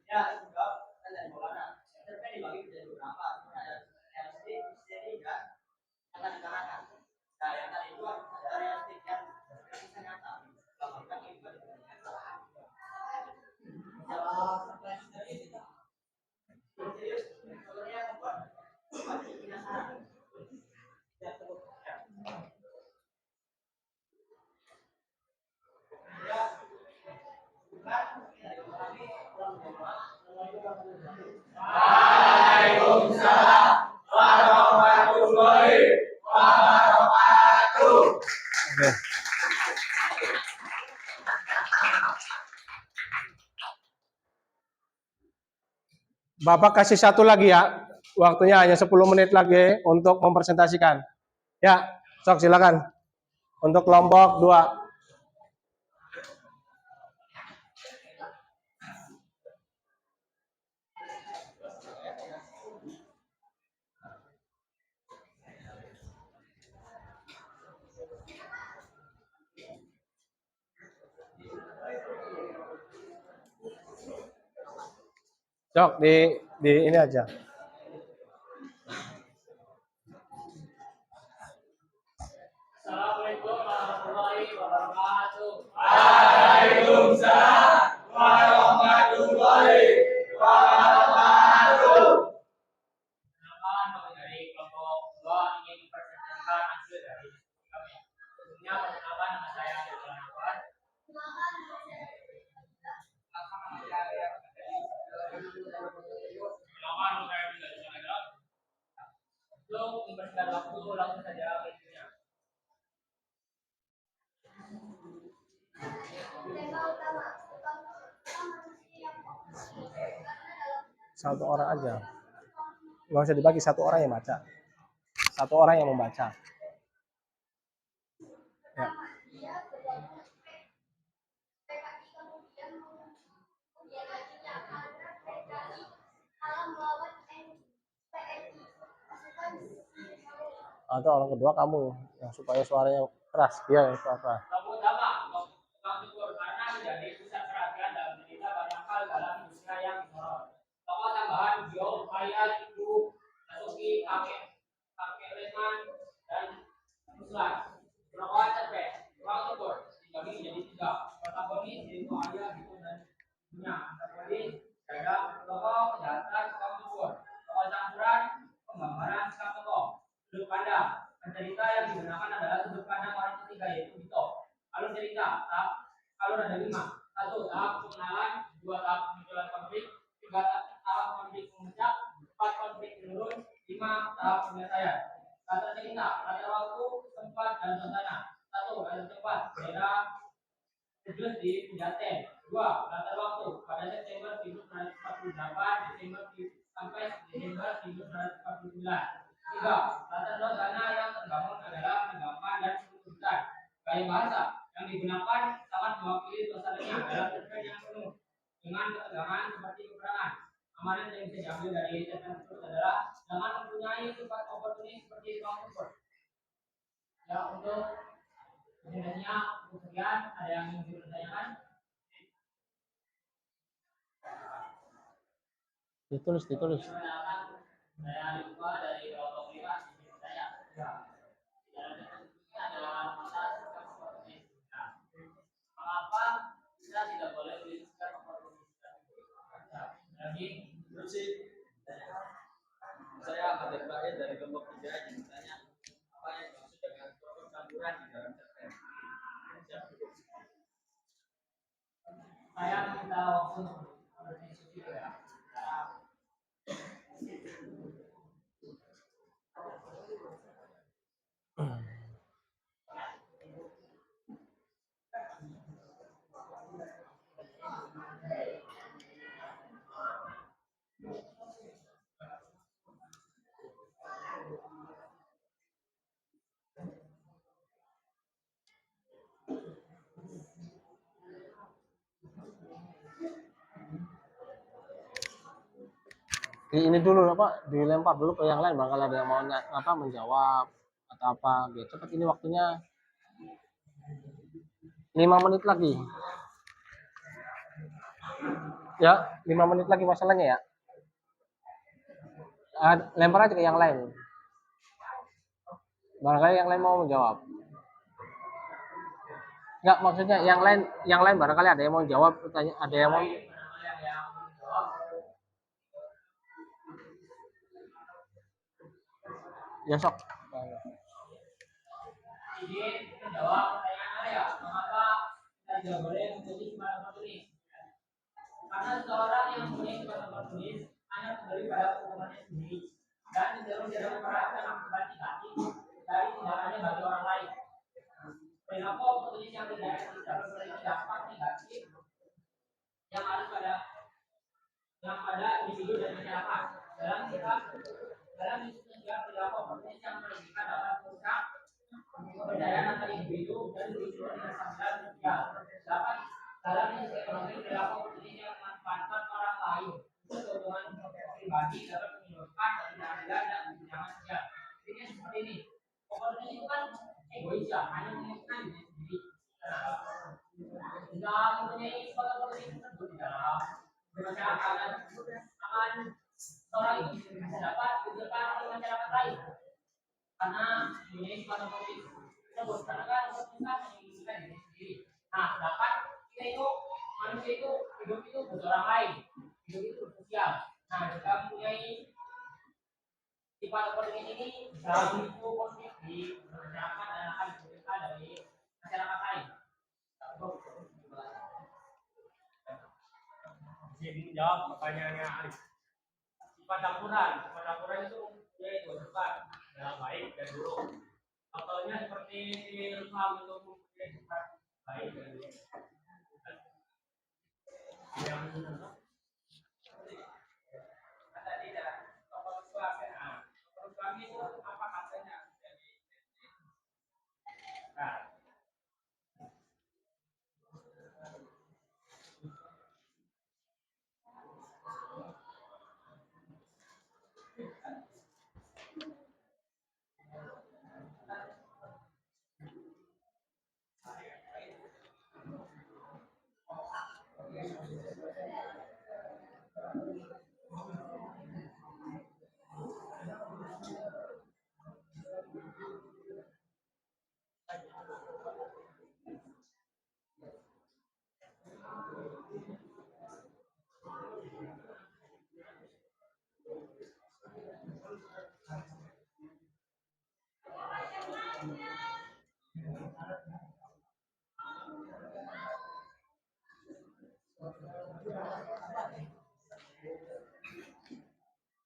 Ya, enggak, kan dari Maulana. Cerpen dibagi menjadi beberapa. Ada realistik, misteri, dan nyata dikarangkan. Nah, yang tadi itu ada realistik yang kisah nyata. Melakukan kehidupan di dunia. Kalau cerpen misteri itu serius, sebenarnya membuat penasaran. Ya, cukup. Ya, bukan dari kami kurang bermanfaat. Waalaikumsalam warahmatullahi wabarakatuh. Oke. Bapak kasih satu lagi ya. Waktunya hanya 10 menit lagi untuk mempresentasikan. Ya, sok silakan. Untuk kelompok 2. Sok di ini aja. Assalamualaikum warahmatullahi wabarakatuh. Waalaikumsalam warahmatullahi wabarakatuh. Kenapa kami dari kelompok 2 ingin mempresentasikan hasil dari diskusi kami? Sebelumnya perkenalkan, nama saya Ridwan Anwar. Untuk mempersingkat waktu, langsung saja ke intinya. Tema utama manusia yang fokus karena dalam Satu orang aja. Nggak usah dibagi, satu orang yang baca. Satu orang yang membaca. Ya. dia bergabung PKI kemudian lagi karena PKI malah melawan PNI pasukan Atau orang kedua kamu yang supaya suaranya keras. Dia yang suara keras. Tokoh utama, tukang cukur karena menjadi pusat perhatian dan menderita banyak hal dalam hidupnya yang disorot. Tokoh tambahan Gio, Ayat, Ibu, Nasuki, kakek Leman, dan Ruslan. Tokoh cerpen, tukang cukur dibagi menjadi 3. Protagonis yaitu Ayah, Ibu, dan Dua, latar waktu pada September 1948 sampai Desember 1949. Tiga, latar luas dana yang terbangun adalah tanggapan dan penuntutan. Gaya bahasa yang digunakan sangat mewakili suasananya dalam cerpen yang penuh dengan ketegangan seperti peperangan. Amalan yang bisa diambil dari cerpen tersebut adalah jangan mempunyai sifat oportunis seperti tukang ukur. Ya, untuk jenisnya kemudian ada yang ingin dipertanyakan. Ditulis. Saya lupa dari kelompok 5 di saya. Ya. Ini adalah mata sikap oportunis. Nah, mengapa kita tidak boleh beli sikap oportunis? Lagi, Saya Ahmad Ibrahim dari kelompok 3 yang bertanya apa yang dimaksud dengan proses campuran di dalam cerpen. saya minta waktu berdiskusi ya. Ini dulu apa, dilempar dulu ke yang lain, barangkali ada yang mau menjawab atau apa. Biar cepat, ini waktunya 5 menit lagi. Ya, 5 menit lagi masalahnya ya. Lempar aja ke yang lain. Barangkali yang lain mau menjawab. Enggak, maksudnya yang lain barangkali ada yang mau jawab, ada yang mau ya sok. Izin menjawab pertanyaan saya, mengapa kita tidak boleh menjadi sifat oportunis? Karena seseorang yang mempunyai sifat oportunis hanya peduli pada keuntungannya sendiri dan cenderung tidak memperhatikan akibat negatif dari tindakannya bagi orang lain. Perilaku oportunis yang tidak memiliki dampak negatif yang harus pada individu dan masyarakat. Dalam isu sosial, perilaku oportunis yang merugikan dapat merusak kepercayaan antar individu dan isu kebersamaan sosial. Dalam isu ekonomi, perilaku oportunis yang memanfaatkan orang lain untuk keuntungan pribadi dapat menyebabkan ketidakadilan dan kesenjangan sosial. Ini seperti ini. Oportunis itu kan egois ya, hanya menginginkan diri sendiri. Tidak mempunyai suatu oportunis tersebut di dalam bermasyarakat dan akan orang itu bisa dapat diberikan oleh masyarakat lain karena mempunyai suatu oportunis tersebut, karena kan oportunis kan menginginkan diri sendiri. Nah, sedangkan kita itu manusia itu hidup itu buat orang lain, hidup itu sosial. Nah, jika mempunyai sifat oportunis ini bisa memicu konflik di masyarakat dan akan diberikan dari masyarakat lain. Jadi jawab pertanyaannya Alif. Sifat campuran itu yaitu sifat yang baik dan buruk. Contohnya seperti Ilham itu mempunyai sifat baik dan buruk. Yang ada di dalam tokoh suami itu apa katanya? Nah,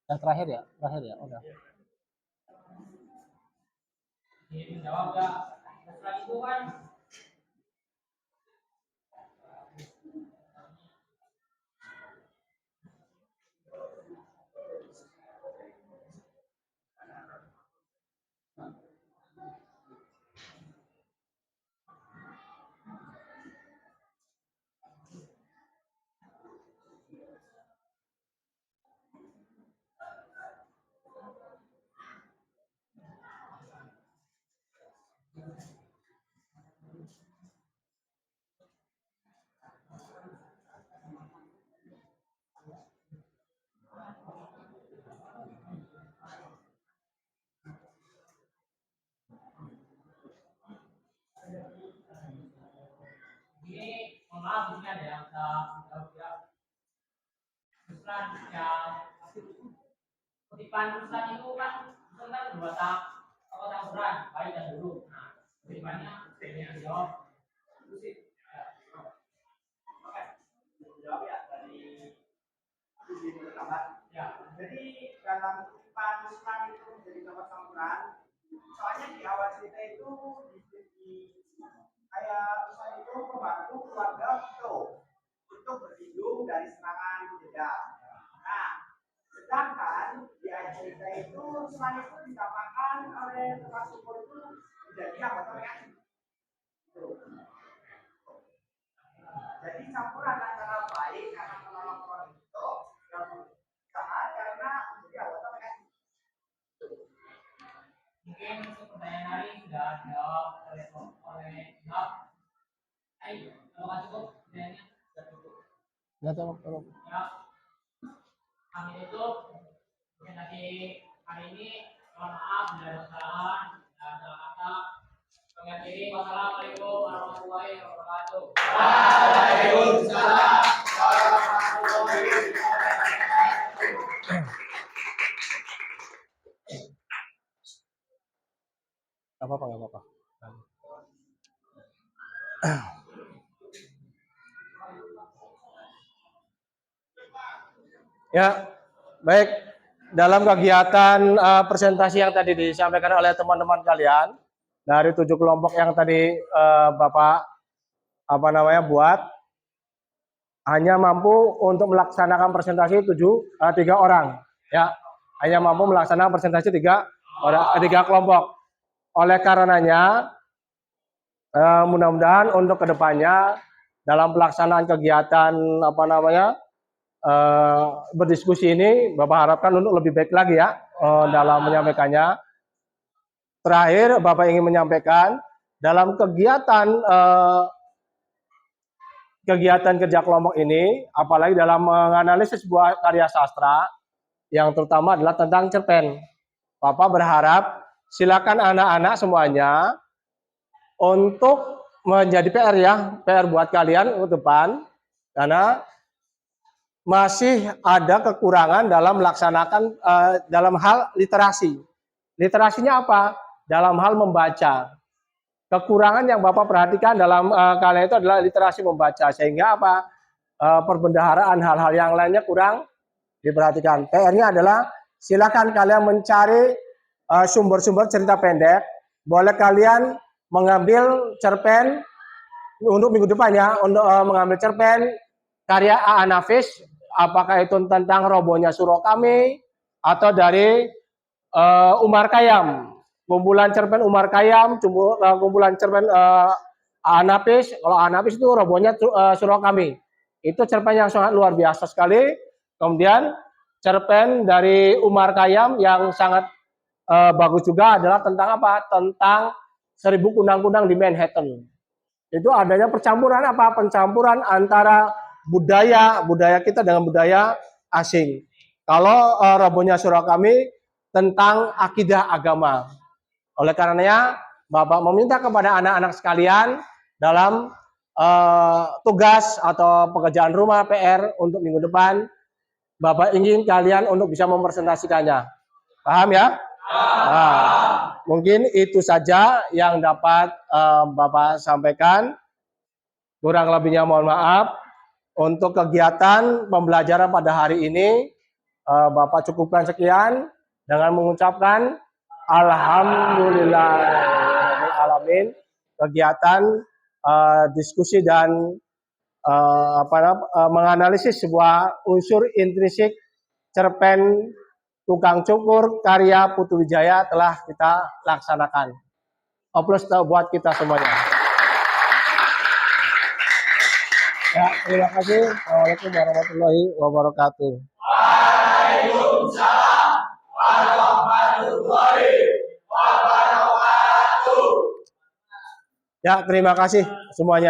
Yang terakhir ya, udah. ini menjawab ya. Setelah itu kan Ruslan yang kutipan Ruslan itu kan tentang dua tawuran baik dan buruk. Nah, kutipannya ini jawab. Jawab ya dari izin pertama. Ya. Jadi dalam kutipan Ruslan itu menjadi dapat campuran. Soalnya di awal cerita itu kayak Ruslan itu membantu keluarga untuk berlindung dari serangan penjajah. Nah, sedangkan di akhir cerita itu Ruslan itu dikatakan oleh tukang cukur itu menjadi anggota PKI. Jadi campuran antara baik karena menolong orang itu yang jahat karena menjadi anggota PKI. Mungkin untuk pertanyaan hari sudah dijawab oleh Bob. Ayo, apakah cukup? Pertanyaannya sudah cukup. Nggak tahu. Ya, kami tutup. Mungkin lagi hari ini mohon maaf bila ada kesalahan dan salah kata. Kami akhiri. Wassalamualaikum warahmatullahi wabarakatuh. Waalaikumsalam warahmatullahi wabarakatuh. Nggak apa-apa. Ya, baik. Dalam kegiatan presentasi yang tadi disampaikan oleh teman-teman kalian dari 7 kelompok yang tadi Bapak buat, hanya mampu untuk melaksanakan presentasi 3 orang. Ya, hanya mampu melaksanakan presentasi 3 kelompok. Oleh karenanya, mudah-mudahan untuk kedepannya dalam pelaksanaan kegiatan berdiskusi ini, Bapak harapkan untuk lebih baik lagi ya dalam menyampaikannya. Terakhir, Bapak ingin menyampaikan dalam kegiatan kerja kelompok ini, apalagi dalam menganalisis sebuah karya sastra, yang terutama adalah tentang cerpen. Bapak berharap silakan anak-anak semuanya untuk menjadi PR buat kalian ke depan, karena masih ada kekurangan dalam melaksanakan dalam hal literasi. Literasinya apa? Dalam hal membaca. Kekurangan yang Bapak perhatikan dalam kalian itu adalah literasi membaca, sehingga apa? Perbendaharaan hal-hal yang lainnya kurang diperhatikan. PR-nya adalah silakan kalian mencari sumber-sumber cerita pendek. Boleh kalian mengambil cerpen untuk minggu depan ya, untuk mengambil cerpen karya A.A. Nafis, apakah itu tentang robohnya Suro Kami atau dari Umar Khayyam, kumpulan cerpen Umar Khayyam, kumpulan cerpen A.A. Nafis. Kalau A.A. Nafis itu robohnya Suro Kami, itu cerpen yang sangat luar biasa sekali. Kemudian cerpen dari Umar Khayyam yang sangat bagus juga adalah tentang apa? Tentang 1000 kunang-kunang di Manhattan. Itu adanya percampuran apa? Pencampuran antara budaya kita dengan budaya asing. Kalau robohnya Suro Kami tentang akidah agama. Oleh karenanya, Bapak meminta kepada anak-anak sekalian dalam tugas atau pekerjaan rumah PR untuk minggu depan, Bapak ingin kalian untuk bisa mempresentasikannya. Paham ya? Nah, mungkin itu saja yang dapat Bapak sampaikan. Kurang lebihnya mohon maaf. Untuk kegiatan pembelajaran pada hari ini, Bapak cukupkan sekian dengan mengucapkan Alhamdulillahirrahmanirrahim. Kegiatan diskusi dan menganalisis sebuah unsur intrinsik cerpen Tukang Cukur karya Putu Wijaya telah kita laksanakan. Aplaus buat kita semuanya. Ya, terima kasih. Assalamualaikum warahmatullahi wabarakatuh. Waalaikumsalam warahmatullahi wabarakatuh. Ya, terima kasih semuanya.